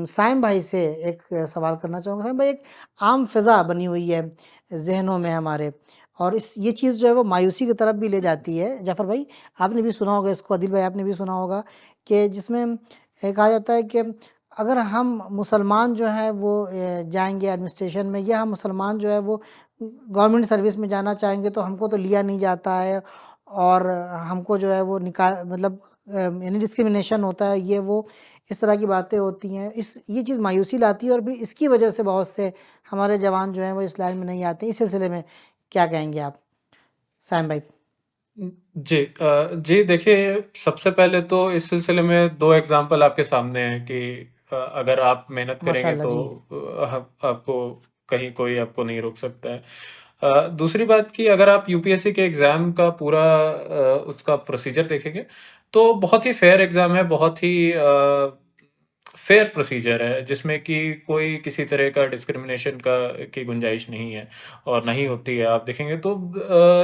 साइम भाई से एक सवाल करना चाहूँगा। साइम भाई, एक आम फ़िज़ा बनी हुई है ज़हनों में हमारे, और ये चीज़ जो है वो मायूसी की तरफ भी ले जाती है। जाफ़र भाई, आपने भी सुना होगा इसको, आदिल भाई आपने भी सुना होगा कि जिसमें कहा जाता है कि अगर हम मुसलमान जो है वो जाएंगे एडमिनिस्ट्रेशन में, या हम मुसलमान जो है वो गवर्नमेंट सर्विस में जाना चाहेंगे तो हमको तो लिया नहीं जाता है, और हमको जो है वो मतलब यानी डिस्क्रिमिनेशन होता है, ये वो इस तरह की बातें होती हैं। ये चीज़ मायूसी लाती है, और फिर इसकी वजह से बहुत से हमारे जवान जो हैं वो इस लाइन में नहीं आते। इस सिलसिले में क्या कहेंगे आप साइम भाई? जी देखिए, सबसे पहले तो इस सिलसिले में 2 एग्ज़ाम्पल आपके सामने हैं कि अगर आप मेहनत करेंगे माशाल्लाह तो जी। आपको कहीं कोई आपको नहीं रोक सकता है। दूसरी बात कि अगर आप यूपीएससी के एग्ज़ाम का पूरा उसका प्रोसीजर देखेंगे, तो बहुत ही फेयर एग्ज़ाम है, बहुत ही फेयर प्रोसीजर है, जिसमें कि कोई किसी तरह का डिस्क्रिमिनेशन की गुंजाइश नहीं है और नहीं होती है। आप देखेंगे तो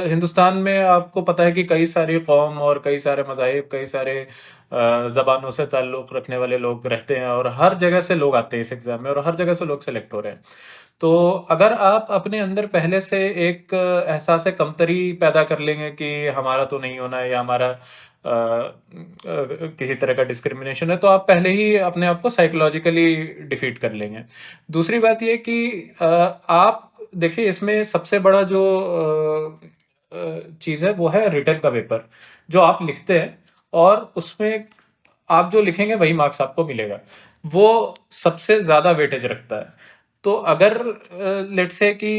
हिंदुस्तान में आपको पता है कि कई सारी कौम और कई सारे मज़ाहिब, कई सारे ज़बानों से ताल्लुक़ रखने वाले लोग रहते हैं, और हर जगह से लोग आते हैं इस एग्ज़ाम में, और हर जगह से लोग सेलेक्ट हो रहे हैं। तो अगर आप अपने अंदर पहले से एक एहसास कमतरी पैदा कर लेंगे कि हमारा तो नहीं होना है, या हमारा किसी तरह का डिस्क्रिमिनेशन है, तो आप पहले ही अपने आप को साइकोलॉजिकली डिफीट कर लेंगे। दूसरी बात ये कि आप देखिए, इसमें सबसे बड़ा जो चीज़ है वो है रिटन का पेपर, जो आप लिखते हैं, और उसमें आप जो लिखेंगे वही मार्क्स आपको मिलेगा। वो सबसे ज़्यादा वेटेज रखता है। तो अगर लेट्स से कि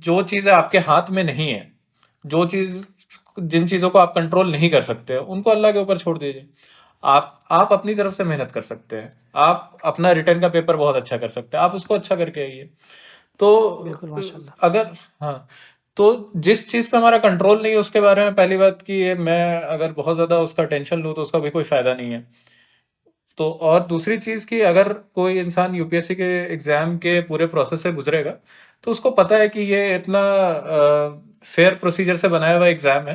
जो चीज़ें आपके हाथ में नहीं है, जिन चीज़ों को आप कंट्रोल नहीं कर सकते, उनको अल्लाह के ऊपर छोड़ दीजिए। आप अपनी तरफ से मेहनत कर सकते हैं। आप अपना रिटर्न का पेपर बहुत अच्छा कर सकते हैं। आप उसको अच्छा करके आइए। तो बिल्कुल माशाल्लाह। अगर हाँ, तो जिस चीज़ पे हमारा कंट्रोल नहीं है उसके बारे में, पहली बात कि ये मैं अगर बहुत ज़्यादा उसका टेंशन लूँ तो उसका भी कोई फ़ायदा नहीं है। तो और दूसरी चीज़ कि अगर कोई इंसान यूपीएससी के एग्ज़ाम के पूरे प्रोसेस से गुजरेगा, तो उसको पता है कि ये इतना फेयर प्रोसीजर से बनाया हुआ एग्ज़ाम है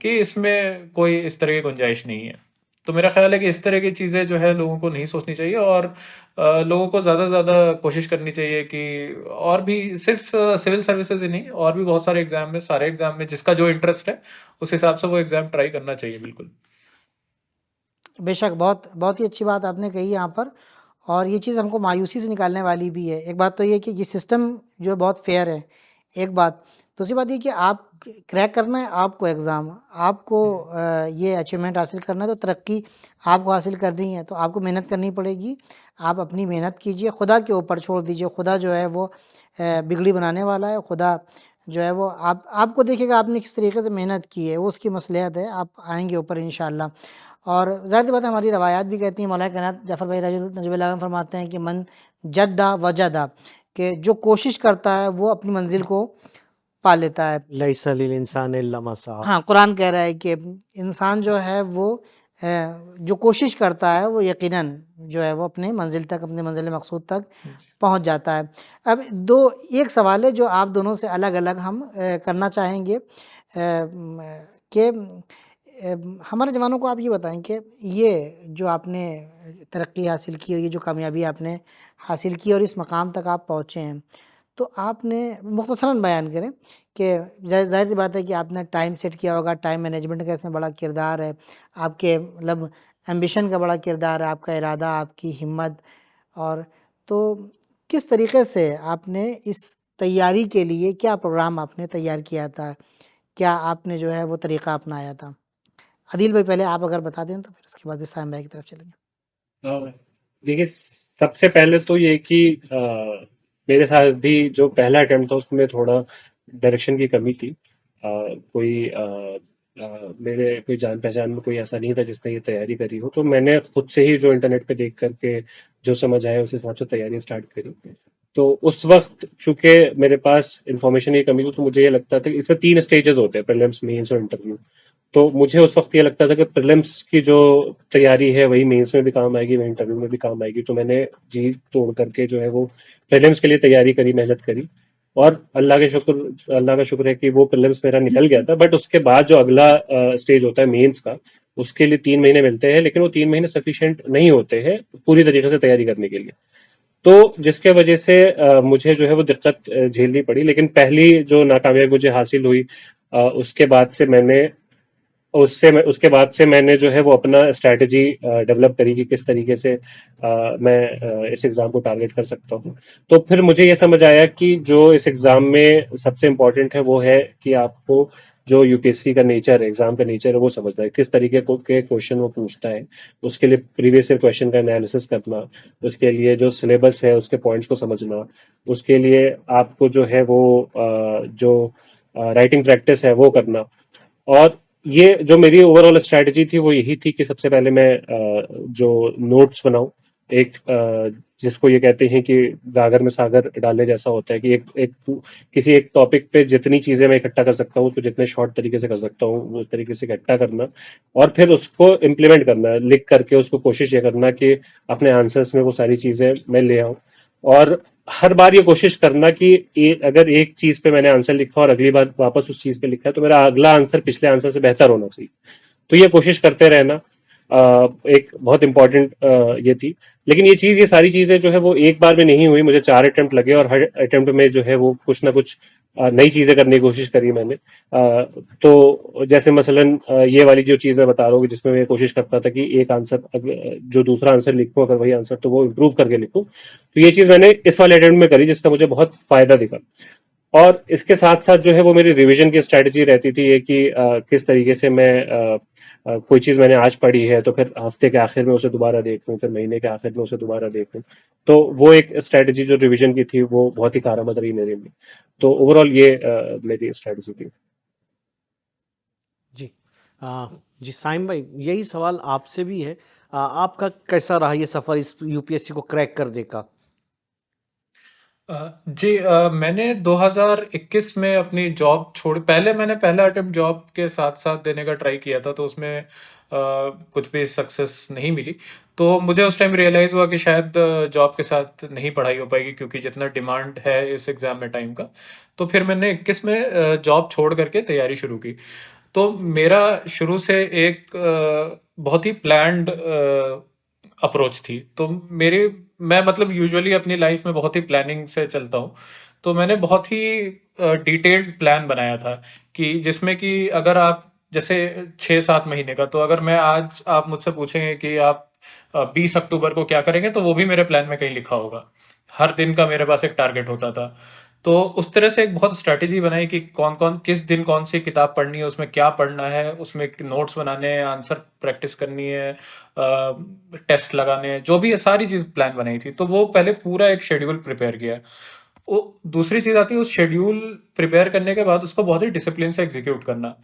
कि इसमें कोई इस तरह की गुंजाइश नहीं है। तो मेरा ख़्याल है कि इस तरह की चीज़ें जो है लोगों को नहीं सोचनी चाहिए, और लोगों को ज़्यादा से ज़्यादा कोशिश करनी चाहिए कि और भी सिर्फ़ सिविल सर्विसेज़ ही नहीं, और भी बहुत सारे एग्ज़ाम में, सारे एग्ज़ाम में जिसका जो इंटरेस्ट है, उस हिसाब से वो एग्ज़ाम ट्राई करना चाहिए, बिल्कुल। बेशक, बहुत बहुत ही अच्छी बात आपने कही यहाँ पर, और ये चीज़ हमको मायूसी से निकालने वाली भी है। एक बात तो ये कि ये सिस्टम जो है बहुत फेयर है, एक बात। दूसरी बात ये कि आप क्रैक करना है आपको एग्ज़ाम, आपको ये अचीवमेंट हासिल करना है, तो तरक्की आपको हासिल करनी है, तो आपको मेहनत करनी पड़ेगी। आप अपनी मेहनत कीजिए, खुदा के ऊपर छोड़ दीजिए। खुदा जो है वो बिगड़ी बनाने वाला है। खुदा जो है वो आपको देखेगा आपने किस तरीके से मेहनत की है, वो उसकी मसलियत है। आप आएँगे ऊपर इंशाअल्लाह। और ज़ाहिर सी बात है, हमारी रवायात भी कहती हैं, मौलाना कायनात जाफ़र भाई नजरुल्लाह आलम फरमाते हैं कि मन जद्दा वजदा, कि जो कोशिश करता है वो अपनी मंजिल को पा लेता है। लैसा लिल इंसान इल्ला मा सआ। हाँ, कुरान कह रहा है कि इंसान जो है वो जो कोशिश करता है वो यकीनन जो है वो अपने मंजिल तक, अपने मंजिल मकसूद तक पहुंच जाता है। अब एक सवाल है जो आप दोनों से अलग-अलग हम करना चाहेंगे कि हमारे जवानों को आप ये बताएं कि ये जो आपने तरक्की हासिल की, ये जो कामयाबी आपने हासिल की और इस मकाम तक आप पहुँचे हैं, तो आपने मुख्तसरन बयान करें कि ज़ाहिर सी बात है कि आपने टाइम सेट किया होगा, टाइम मैनेजमेंट का इसमें बड़ा किरदार है, आपके मतलब एम्बिशन का बड़ा किरदार है, आपका इरादा, आपकी हिम्मत। और तो किस तरीके से आपने इस तैयारी के लिए क्या प्रोग्राम आपने तैयार किया था? क्या आपने जो है वो तरीक़ा अपनाया था? आदिल भाई, पहले आप अगर बता दें तो फिर उसके बाद भी साइम भाई की तरफ चलेंगे। देखिए, सबसे पहले तो ये कि मेरे साथ भी जो पहला अटेम्प्ट था उसमें थोड़ा डायरेक्शन की कमी थी। मेरे कोई जान पहचान में कोई ऐसा नहीं था जिसने ये तैयारी करी हो, तो मैंने खुद से ही जो इंटरनेट पे देख करके जो समझ आया उस हिसाब से तैयारी स्टार्ट करी। तो उस वक्त चूंकि मेरे पास इंफॉर्मेशन की कमी थी, तो मुझे ये लगता था कि इसमें 3 स्टेजेस होते हैं, प्रीलिम्स, मेंस और इंटरव्यू। तो मुझे उस वक्त ये लगता था कि प्रीलिम्स की जो तैयारी है वही मेंस में भी काम आएगी, वही इंटरव्यू में भी काम आएगी। तो मैंने जी तोड़ करके जो है वो प्रीलिम्स के लिए तैयारी करी, मेहनत करी। और अल्लाह का शुक्र है कि वो प्रीलिम्स मेरा निकल गया था। बट उसके बाद जो अगला स्टेज होता है मेंस का, उसके लिए 3 महीने मिलते हैं, लेकिन वो 3 महीने सफिशिएंट नहीं होते हैं पूरी तरीके से तैयारी करने के लिए। तो जिसके वजह से मुझे जो है वो दिक्कत झेलनी पड़ी। लेकिन पहली जो नाकामयाबी मुझे हासिल हुई, उसके बाद से उसके बाद से मैंने जो है वो अपना स्ट्रैटेजी डेवलप करी कि किस तरीके से मैं इस एग्जाम को टारगेट कर सकता हूँ। तो फिर मुझे ये समझ आया कि जो इस एग्जाम में सबसे इम्पोर्टेंट है वो है कि आपको जो यूपीएससी का नेचर है, एग्जाम का नेचर है, वो समझना है, किस तरीके के क्वेश्चन वो पूछता है। उसके लिए प्रीवियस ईयर क्वेश्चन का एनालिसिस करना, उसके लिए जो सिलेबस है उसके पॉइंट्स को समझना, उसके लिए आपको जो है वो जो राइटिंग प्रैक्टिस है वो करना। और ये जो मेरी ओवरऑल स्ट्रैटेजी थी वो यही थी कि सबसे पहले मैं जो नोट्स बनाऊं, एक जिसको ये कहते हैं कि गागर में सागर डालने जैसा होता है, कि किसी एक टॉपिक पे जितनी चीजें मैं इकट्ठा कर सकता हूँ उसको जितने शॉर्ट तरीके से कर सकता हूँ उस तरीके से इकट्ठा करना, और फिर उसको इम्प्लीमेंट करना, लिख करके उसको कोशिश ये करना कि अपने आंसर्स में वो सारी चीजें मैं ले आऊं। और हर बार ये कोशिश करना कि अगर एक चीज पे मैंने आंसर लिखा और अगली बार वापस उस चीज पे लिखा है, तो मेरा अगला आंसर पिछले आंसर से बेहतर होना चाहिए। तो ये कोशिश करते रहना एक बहुत इंपॉर्टेंट ये थी। लेकिन ये सारी चीजें जो है वो एक बार में नहीं हुई, मुझे 4 अटेम्प्ट लगे, और हर अटेम्प्ट में जो है वो कुछ ना कुछ नई चीजें करने की कोशिश करी मैंने। तो जैसे मसलन ये वाली जो चीज मैं बता रहा हूँ, जिसमें मैं कोशिश करता था कि एक आंसर जो दूसरा आंसर लिखूं, अगर वही आंसर तो वो इम्प्रूव करके लिखूं। तो ये चीज मैंने इस वाले अटेम्प्ट में करी, जिसका मुझे बहुत फायदा दिखा। और इसके साथ साथ जो है वो मेरी रिवीजन की स्ट्रेटजी रहती थी ये कि किस तरीके से मैं कोई चीज मैंने आज पढ़ी है तो फिर हफ्ते के आखिर में उसे दोबारा देखूं, फिर महीने के आखिर में उसे दोबारा देखूं। तो वो एक स्ट्रेटजी जो रिवीजन की थी वो बहुत ही कारगर रही मेरे लिए। तो ओवरऑल ये मेरी स्ट्रेटजी थी। जी। जी साइम भाई, यही सवाल आपसे भी है। आपका कैसा रहा ये सफर इस यूपीएससी को क्रैक करने का? जी, मैंने 2021 में अपनी जॉब छोड़, पहले मैंने पहला अटेम्प्ट जॉब के साथ साथ देने का ट्राई किया था, तो उसमें कुछ भी सक्सेस नहीं मिली। तो मुझे उस टाइम रियलाइज हुआ कि शायद जॉब के साथ नहीं पढ़ाई हो पाएगी, क्योंकि जितना डिमांड है इस एग्जाम में टाइम का। तो फिर मैंने 21 में जॉब छोड़ करके तैयारी शुरू की। तो मेरा शुरू से एक बहुत ही प्लान्ड अप्रोच थी। तो मैं मतलब यूजुअली अपनी लाइफ में बहुत ही प्लानिंग से चलता हूँ। तो मैंने बहुत ही डिटेल्ड प्लान बनाया था, कि जिसमें कि अगर आप जैसे 6-7 महीने का, तो अगर मैं आज आप मुझसे पूछेंगे कि आप 20 अक्टूबर को क्या करेंगे, तो वो भी मेरे प्लान में कहीं लिखा होगा। हर दिन का मेरे पास एक टारगेट होता था। तो उस तरह से एक बहुत स्ट्रैटेजी बनाई कि कौन कौन किस दिन कौन सी किताब पढ़नी है, उसमें क्या पढ़ना है, उसमें नोट्स बनाने हैं, आंसर प्रैक्टिस करनी है, टेस्ट लगाने हैं, जो भी है सारी चीज प्लान बनाई थी। तो वो पहले पूरा एक शेड्यूल प्रिपेयर किया। वो दूसरी चीज आती है उस शेड्यूल प्रिपेयर करने के बाद उसको बहुत ही डिसिप्लिन से एग्जीक्यूट करना।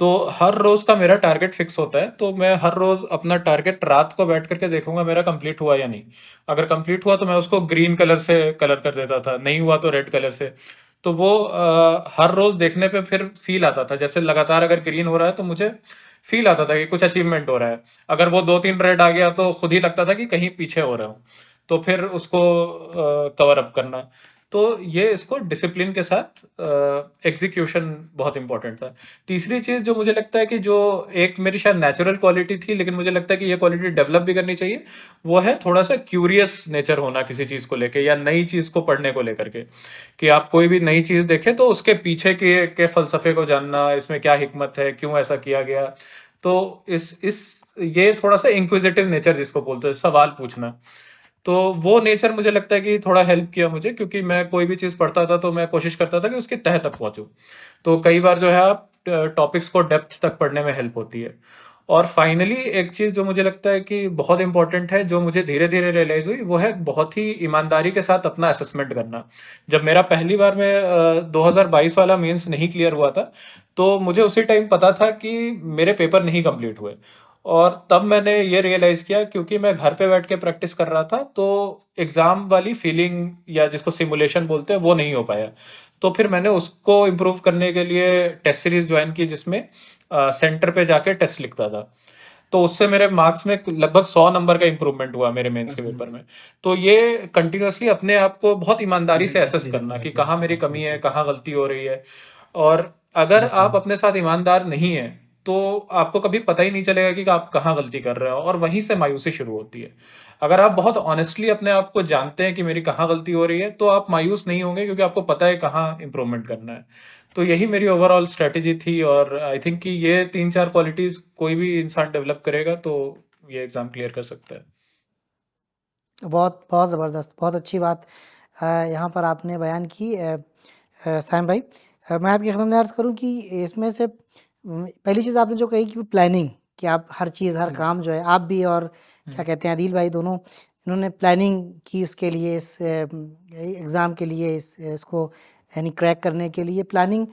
तो हर रोज का मेरा टारगेट फिक्स होता है, तो मैं हर रोज अपना टारगेट रात को बैठ करके देखूंगा मेरा कंप्लीट हुआ या नहीं। अगर कंप्लीट हुआ तो मैं उसको ग्रीन कलर से कलर कर देता था, नहीं हुआ तो रेड कलर से। तो वो हर रोज देखने पे फिर फील आता था, जैसे लगातार अगर ग्रीन हो रहा है तो मुझे फील आता था कि कुछ अचीवमेंट हो रहा है। अगर वो 2-3 रेड आ गया तो खुद ही लगता था कि कहीं पीछे हो रहा हूँ। तो फिर उसको कवर अप करना। तो ये इसको डिसिप्लिन के साथ एग्जीक्यूशन बहुत इंपॉर्टेंट था। तीसरी चीज जो मुझे लगता है कि जो एक मेरी शायद नेचुरल क्वालिटी थी, लेकिन मुझे लगता है कि ये क्वालिटी डेवलप भी करनी चाहिए, वो है थोड़ा सा क्यूरियस नेचर होना किसी चीज को लेके, या नई चीज को पढ़ने को लेकर के। कि आप कोई भी नई चीज देखें तो उसके पीछे के फलसफे को जानना, इसमें क्या हिकमत है, क्यों ऐसा किया गया। तो इस ये थोड़ा सा इंक्विजिटिव नेचर जिसको बोलते हैं, सवाल पूछना। तो वो नेचर मुझे लगता है कि थोड़ा हेल्प किया मुझे, क्योंकि मैं कोई भी चीज पढ़ता था तो मैं कोशिश करता था कि उसकी तह तक पहुंचूं। तो कई बार जो है आप टॉपिक्स को डेप्थ तक पढ़ने में हेल्प होती है। और फाइनली एक चीज़ जो मुझे लगता है कि बहुत इंपॉर्टेंट है, जो मुझे धीरे-धीरे रियलाइज़ हुई, वो है बहुत ही ईमानदारी के साथ अपना असेसमेंट करना। जब मेरा पहली बार में 2022 वाला मेंस नहीं क्लियर हुआ था, तो मुझे उसी टाइम पता था कि मेरे पेपर नहीं कंप्लीट हुए। और तब मैंने ये रियलाइज़ किया, क्योंकि मैं घर पे बैठ के प्रैक्टिस कर रहा था, तो एग्ज़ाम वाली फीलिंग या जिसको सिमुलेशन बोलते हैं, वो नहीं हो पाया। तो फिर मैंने उसको इम्प्रूव करने के लिए टेस्ट सीरीज़ जॉइन की, जिसमें सेंटर पे जाके टेस्ट लिखता था। तो उससे मेरे मार्क्स में लगभग 100 नंबर का इंप्रूवमेंट हुआ मेरे मेंस के पेपर में। तो ये कंटिन्यूअसली अपने आप को बहुत ईमानदारी से एसेस करना कि कहाँ मेरी कमी है, कहाँ गलती हो रही है। और अगर आप अपने साथ ईमानदार नहीं है, तो आपको कभी पता ही नहीं चलेगा कि आप कहाँ गलती कर रहे हो, और वहीं से मायूसी शुरू होती है। अगर आप बहुत ऑनेस्टली अपने आप को जानते हैं कि मेरी कहाँ गलती हो रही है, तो आप मायूस नहीं होंगे, क्योंकि आपको पता है कहाँ इंप्रूवमेंट करना है। तो यही मेरी ओवरऑल स्ट्रेटेजी थी, और आई थिंक कि ये 3-4 क्वालिटीज कोई भी इंसान डेवलप करेगा तो ये एग्जाम क्लियर कर सकता है। बहुत बहुत ज़बरदस्त, बहुत अच्छी बात यहाँ पर आपने बयान की साइम भाई। मैं आपकी खिदमत में अर्ज़ करूँ कि इसमें से पहली चीज़ आपने जो कही कि प्लानिंग, कि आप हर चीज़, हर काम जो है आप भी और क्या कहते हैं अदील भाई, दोनों इन्होंने प्लानिंग की उसके लिए, इस एग्ज़ाम के लिए, इसको यानी क्रैक करने के लिए प्लानिंग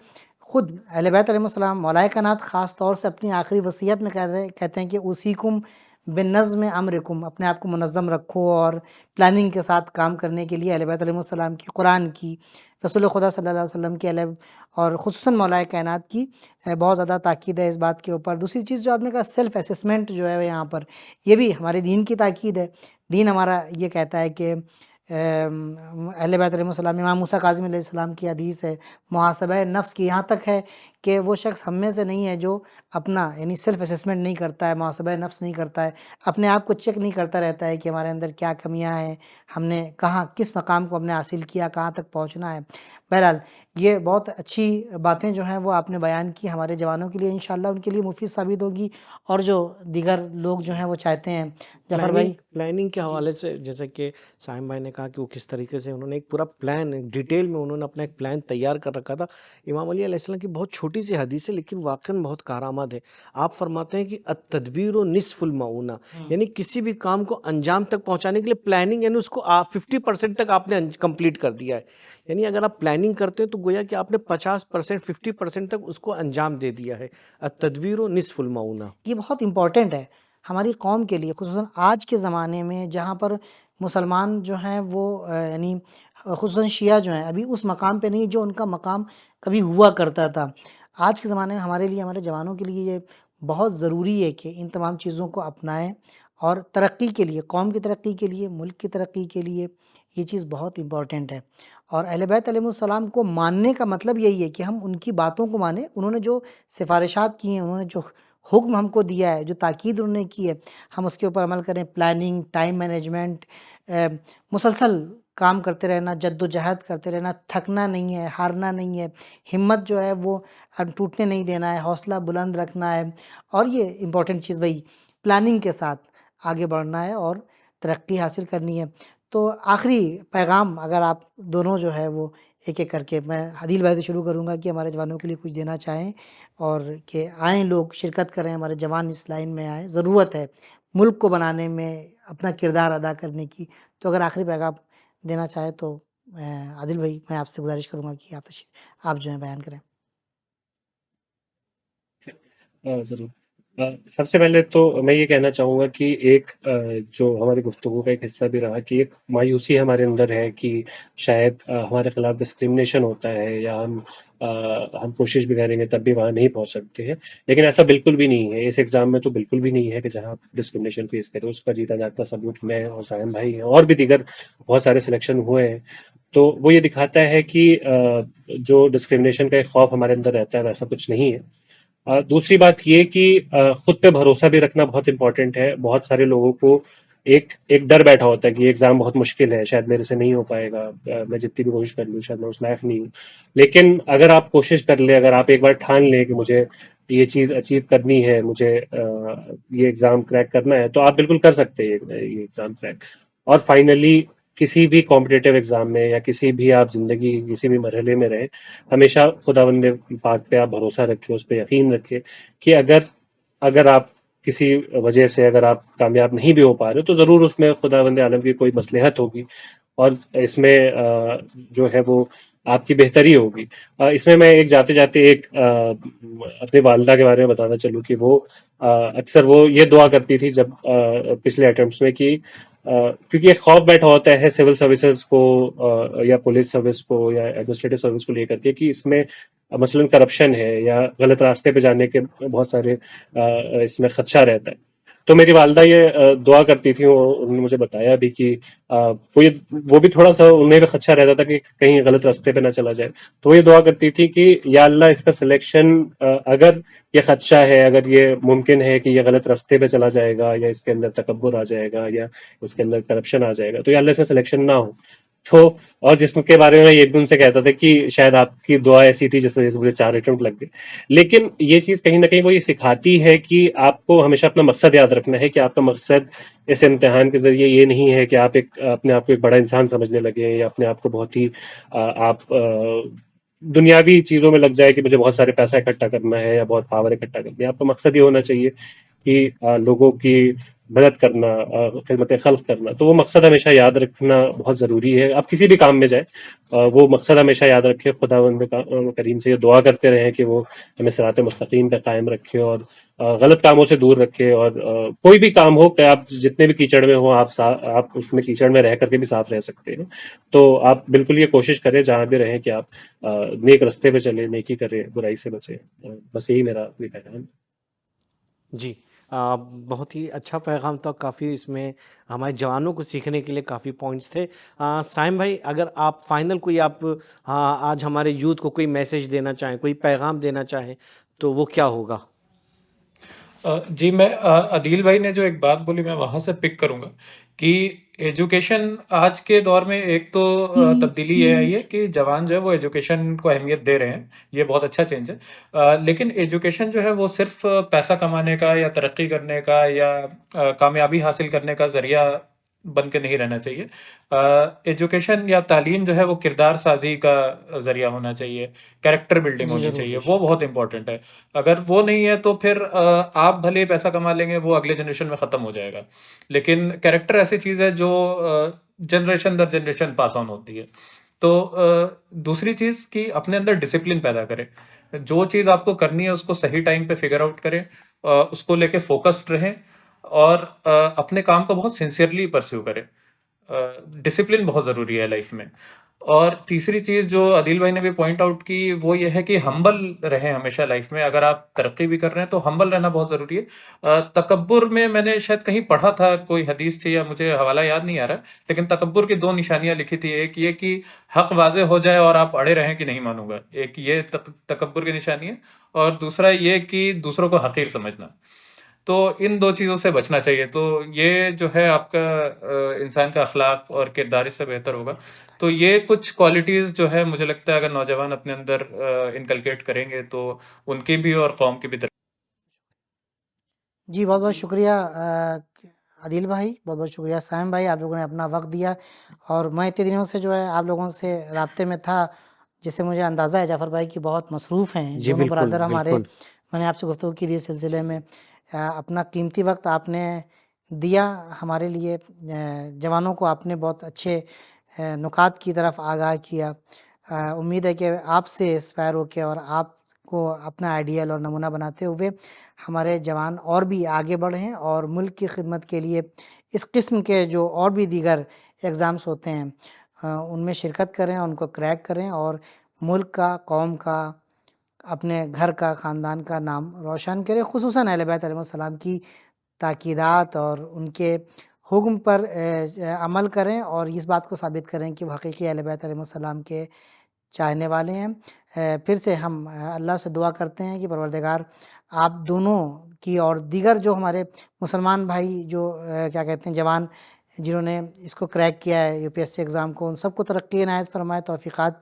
खुद अहले बैत अलैहिस्सलाम मौलाए कायनात ख़ास तौर से अपनी आखिरी वसीयत में कहते हैं कि उसीकुम बिन्नज़्म अम्रिकुम, अपने आप को मुनज़्ज़म रखो और प्लानिंग के साथ काम करने के लिए अहले बैत अलैहिस्सलाम की, कुरान की, रसूल खुदा सल्लल्लाहु अलैहि वसल्लम की और ख़ुसूसन मौलाए कायनात की बहुत ज़्यादा ताकीद है इस बात के ऊपर। दूसरी चीज़ जो आपने कहा सेल्फ़ असेसमेंट जो है यहाँ पर, ये भी हमारे दीन की ताकीद है। दीन हमारा ये कहता है कि अहले बैत अलैहिस्सलाम, इमाम मूसा काज़िम अलैहिस्सलाम की हदीस है, मुहासबा नफ्स की, यहाँ तक है कि वो शख्स हम में से नहीं है जो अपना यानी सेल्फ असेसमेंट नहीं करता है, मुहासबा नफ्स नहीं करता है, अपने आप को चेक नहीं करता रहता है कि हमारे अंदर क्या कमियां हैं, हमने कहाँ किस मकाम को हमने हासिल किया, कहाँ तक पहुँचना है। बहरहाल ये बहुत अच्छी बातें जो हैं वो आपने बयान की, हमारे जवानों के लिए इंशाअल्लाह उनके लिए मुफीद साबित होगी, और जो दीगर लोग जो हैं वो चाहते हैं। जफ़र भाई प्लानिंग के जी। हवाले से, जैसे कि साइम भाई ने कहा कि वो किस तरीके से उन्होंने एक पूरा प्लान, डिटेल में उन्होंने अपना एक प्लान तैयार कर रखा था। इमाम अली अलैहिस्सलाम की बहुत छोटी सी हदीस है, लेकिन वाकई में बहुत कारआमद है। आप फरमाते हैं कि अत-तदबीर निस्फुल मऊना, यानी किसी भी काम को अंजाम तक पहुंचाने के लिए प्लानिंग, यानी उसको 50% तक आपने कंप्लीट कर दिया है। यानी अगर आप प्लानिंग करते हैं तो गोया कि आपने 50%, 50% तक उसको अंजाम दे दिया है। अत-तदबीर निस्फुल मऊना। ये बहुत इम्पॉर्टेंट है हमारी कौम के लिए, ख़ुसूसन आज के ज़माने में जहाँ पर मुसलमान जो हैं वो यानी ख़ुसूसन शिया जो हैं अभी उस मकाम पे नहीं जो उनका मकाम कभी हुआ करता था। आज के ज़माने में हमारे लिए, हमारे जवानों के लिए ये बहुत ज़रूरी है कि इन तमाम चीज़ों को अपनाएं, और तरक्की के लिए, कौम की तरक्की के लिए, मुल्क की तरक्की के लिए ये चीज़ बहुत इम्पॉर्टेंट है। और अहले बैत अलैहिस्सलाम को मानने का मतलब यही है कि हम उनकी बातों को मानें, उन्होंने जो सिफारिशात की हैं, उन्होंने जो हुक्म हमको दिया है, जो ताकीद उन्होंने की है, हम उसके ऊपर अमल करें। प्लानिंग, टाइम मैनेजमेंट, मुसलसल काम करते रहना, जद्दोजहद करते रहना, थकना नहीं है, हारना नहीं है, हिम्मत जो है वो टूटने नहीं देना है, हौसला बुलंद रखना है, और ये इम्पॉर्टेंट चीज़ वही प्लानिंग के साथ आगे बढ़ना है और तरक्की हासिल करनी है। तो आखिरी पैगाम अगर आप दोनों जो है वो एक-एक करके, मैं आदिल भाई से शुरू करूँगा कि हमारे जवानों के लिए कुछ देना चाहें, और कि आएँ लोग, शिरकत करें, हमारे जवान इस लाइन में आएँ, ज़रूरत है मुल्क को बनाने में अपना किरदार अदा करने की। तो अगर आखिरी पैगाम देना चाहें तो आदिल भाई, मैं आपसे गुज़ारिश करूँगा कि आप जो है बयान करें। ज़रूर। सबसे पहले तो मैं ये कहना चाहूँगा कि एक जो हमारी गुफ्तगू का एक हिस्सा भी रहा कि एक मायूसी हमारे अंदर है कि शायद हमारे खिलाफ डिस्क्रिमिनेशन होता है, या हम कोशिश भी करेंगे तब भी वहाँ नहीं पहुँच सकते हैं। लेकिन ऐसा बिल्कुल भी नहीं है, इस एग्ज़ाम में तो बिल्कुल भी नहीं है कि जहाँ आप डिस्क्रिमिनेशन फेस करें। उसका जीता जागता सबूत मैं और सायम भाई हैं, और भी दीगर बहुत सारे सिलेक्शन हुए हैं। तो वो ये दिखाता है कि जो डिस्क्रिमिनेशन का एक खौफ हमारे अंदर रहता है, वैसा कुछ नहीं है। दूसरी बात ये कि खुद पे भरोसा भी रखना बहुत इंपॉर्टेंट है। बहुत सारे लोगों को एक एक डर बैठा होता है कि एग्जाम बहुत मुश्किल है, शायद मेरे से नहीं हो पाएगा, मैं जितनी भी कोशिश कर लूँ शायद मैं उस लायक नहीं हूँ। लेकिन अगर आप कोशिश कर ले, अगर आप एक बार ठान लें कि मुझे ये चीज़ अचीव करनी है, मुझे ये एग्जाम क्रैक करना है, तो आप बिल्कुल कर सकते हैं ये एग्जाम क्रैक। और फाइनली किसी भी कॉम्पिटिटिव एग्जाम में या किसी भी आप जिंदगी किसी भी मरहले में रहे, हमेशा खुदावंद पाक पे आप भरोसा रखें, उस पर यकीन रखें कि अगर अगर आप किसी वजह से अगर आप कामयाब नहीं भी हो पा रहे हो तो ज़रूर उसमें खुदावंद आलम की कोई मसलहत होगी और इसमें जो है वो आपकी बेहतरी होगी। इसमें मैं एक जाते जाते एक अपनी वालदा के बारे में बताना चलूँ कि वो अक्सर वो ये दुआ करती थी जब पिछले अटेम्प्ट्स में कि क्योंकि एक खौफ बैठा होता है सिविल सर्विसेज को या पुलिस सर्विस को या एडमिनिस्ट्रेटिव सर्विस को लेकर के कि इसमें मसलन करप्शन है या गलत रास्ते पे जाने के बहुत सारे इसमें खदशा रहता है। तो मेरी वालदा ये दुआ करती थी, उन्होंने मुझे बताया भी कि वो भी थोड़ा सा उन्हें भी खदशा रहता था कि कहीं गलत रास्ते पे ना चला जाए। तो वो ये दुआ करती थी कि या अल्लाह इसका सिलेक्शन अगर ये खदशा है, अगर ये मुमकिन है कि ये गलत रास्ते पे चला जाएगा या इसके अंदर तकब्बुर आ जाएगा या इसके अंदर करप्शन आ जाएगा तो या अल्लाह इसका सिलेक्शन ना हो। तो और जिसके बारे में ये भी उनसे कहता था कि शायद आपकी दुआ ऐसी थी जिस वजह से मुझे 4 अटेम्प्ट लग गए। लेकिन ये चीज कहीं ना कहीं वो ये सिखाती है कि आपको हमेशा अपना मकसद याद रखना है कि आपका मकसद इस इम्तिहान के जरिए ये नहीं है कि आप एक अपने आप को एक बड़ा इंसान समझने लगे या अपने आप को बहुत ही आप दुनियावी चीजों में लग जाए कि मुझे बहुत सारे पैसा इकट्ठा करना है या बहुत पावर इकट्ठा करनी है। आपका मकसद ये होना चाहिए कि लोगों की मदद करना, खिदमत खल्क करना। तो वो मकसद हमेशा याद रखना बहुत ज़रूरी है। आप किसी भी काम में जाए वो मकसद हमेशा याद रखें। खुदावंद करीम से ये दुआ करते रहें कि वो हमें सिरात मुस्तकीम पे कायम रखे और गलत कामों से दूर रखे। और कोई भी काम हो कि आप जितने भी कीचड़ में हो आप उसमें कीचड़ में रह करके भी साफ रह सकते हैं। तो आप बिल्कुल ये कोशिश करें जहां भी रहें कि आप नेक रास्ते पे चले, नेकी करें, बुराई से बचें। बस यही मेरा पैगाम है। जी। बहुत ही अच्छा पैगाम था, काफ़ी इसमें हमारे जवानों को सीखने के लिए काफ़ी पॉइंट्स थे। साइम भाई, अगर आप फाइनल कोई आप आज हमारे यूथ को कोई मैसेज देना चाहें, कोई पैगाम देना चाहें, तो वो क्या होगा? जी, मैं अदील भाई ने जो एक बात बोली मैं वहां से पिक करूंगा कि एजुकेशन आज के दौर में एक तो तब्दीली ये आई है कि जवान जो है वो एजुकेशन को अहमियत दे रहे हैं। ये बहुत अच्छा चेंज है। लेकिन एजुकेशन जो है वो सिर्फ पैसा कमाने का या तरक्की करने का या कामयाबी हासिल करने का जरिया बन के नहीं रहना चाहिए। एजुकेशन या तालीम जो है वो किरदार साजी का जरिया होना चाहिए, कैरेक्टर बिल्डिंग होनी ज़रूर चाहिए, वो बेशक। बहुत इंपॉर्टेंट है। अगर वो नहीं है तो फिर आप भले ही पैसा कमा लेंगे, वो अगले जनरेशन में खत्म हो जाएगा। लेकिन कैरेक्टर ऐसी चीज है जो जनरेशन दर जनरेशन पास ऑन होती है। तो दूसरी चीज कि अपने अंदर डिसिप्लिन पैदा करें। जो चीज आपको करनी है उसको सही टाइम पे फिगर आउट करें, उसको लेके फोकस्ड रहें और अपने काम को बहुत सिंसियरली परस्यू करें। डिसिप्लिन बहुत जरूरी है लाइफ में। और तीसरी चीज जो अदिल भाई ने भी पॉइंट आउट की वो ये है कि हम्बल रहें हमेशा लाइफ में। अगर आप तरक्की भी कर रहे हैं तो हम्बल रहना बहुत जरूरी है। तकब्बुर में मैंने शायद कहीं पढ़ा था, कोई हदीस थी या मुझे हवाला याद नहीं आ रहा, लेकिन तकब्बुर की 2 निशानियां लिखी थी। एक ये कि हक वाजे हो जाए और आप अड़े रहें कि नहीं मानूंगा, एक ये तकब्बुर की निशानी है। और दूसरा ये कि दूसरों को हकीर समझना। तो इन 2 चीज़ों से बचना चाहिए। तो ये जो है आपका इंसान का अखलाक और किरदार इससे बेहतर होगा। तो ये कुछ क्वालिटीज़ जो है मुझे लगता है अगर नौजवान अपने अंदर इनकलकेट करेंगे तो उनकी भी और कौम की भी जी, बहुत-बहुत शुक्रिया आदिल भाई, बहुत-बहुत शुक्रिया साइम भाई, आप लोगों ने अपना वक़्त दिया और मैं इतने दिनों से जो है आप लोगों से राब्ते में था, जिससे मुझे अंदाज़ा है जाफ़र भाई कि बहुत मसरूफ़ हैं। जी, दोनों बिल्कुल, ब्रदर हमारे, बिल्कुल। मैंने आपसे गुफ्तगू की थी इस सिलसिले में। अपना कीमती वक़्त आपने दिया हमारे लिए, जवानों को आपने बहुत अच्छे नुकात की तरफ आगाह किया। उम्मीद है कि आपसे इंस्पायर होके और आपको अपना आइडियल और नमूना बनाते हुए हमारे जवान और भी आगे बढ़ें और मुल्क की खिदमत के लिए इस किस्म के जो और भी दीगर एग्ज़ाम्स होते हैं उनमें शिरकत करें, उनको क्रैक करें और मुल्क का, कौम का, अपने घर का, ख़ानदान का नाम रोशन करें। ख़ुसूसन अहले बैत अलैहिस्सलाम की ताकीदात और उनके हुक्म पर अमल करें और इस बात को साबित करें कि वो हकीकी अहले बैत अलैहिस्सलाम के चाहने वाले हैं। फिर से हम अल्लाह से दुआ करते हैं कि परवरदिगार आप दोनों की और दीगर जो हमारे मुसलमान भाई जो क्या कहते हैं जवान जिन्होंने इसको क्रैक किया है यूपीएससी एग्ज़ाम को, उन सबको तरक्की इनायत फ़रमाए, तौफ़ीक़ात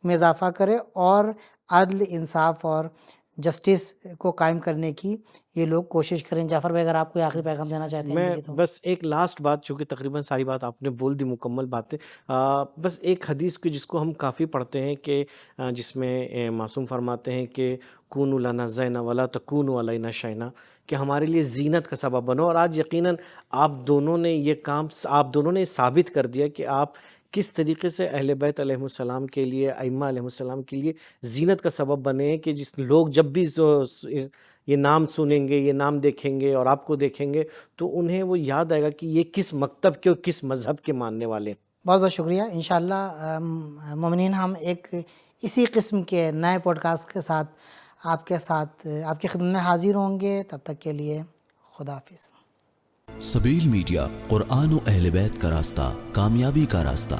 में इज़ाफ़ा करे और अदल, इंसाफ़ और जस्टिस को कायम करने की ये लोग कोशिश करें। जाफ़र भाई, अगर आप कोई आखिरी पैगाम देना चाहते हैं इनके लिए मैं तो। बस एक लास्ट बात, चूँकि तकरीबन सारी बात आपने बोल दी, मुकम्मल बातें। बस एक हदीस की जिसको हम काफ़ी पढ़ते हैं कि जिसमें मासूम फरमाते हैं कि कूनू लना ज़ैना वला तकूनू अलैना शैना, कि हमारे लिए ज़ीनत का सबब बनो। और आज यकीनन आप दोनों ने साबित कर दिया कि आप किस तरीके से अहले बैत अलैहिमुस्सलाम के लिए, अइम्मा अलैहिमुस्सलाम के लिए ज़ीनत का सबब बने हैं, कि जिस लोग जब भी ये नाम सुनेंगे, ये नाम देखेंगे और आपको देखेंगे, तो उन्हें वो याद आएगा कि ये किस मकतब के और किस मज़हब के मानने वाले हैं। बहुत बहुत शुक्रिया। इंशाअल्लाह मोमिनीन हम एक इसी किस्म के नए पॉडकास्ट के साथ आपकी खिदमत में हाजिर होंगे। तब तक के लिए खुदा हाफिज़। सबील मीडिया, कुरान और अहले बैत का रास्ता, कामयाबी का रास्ता।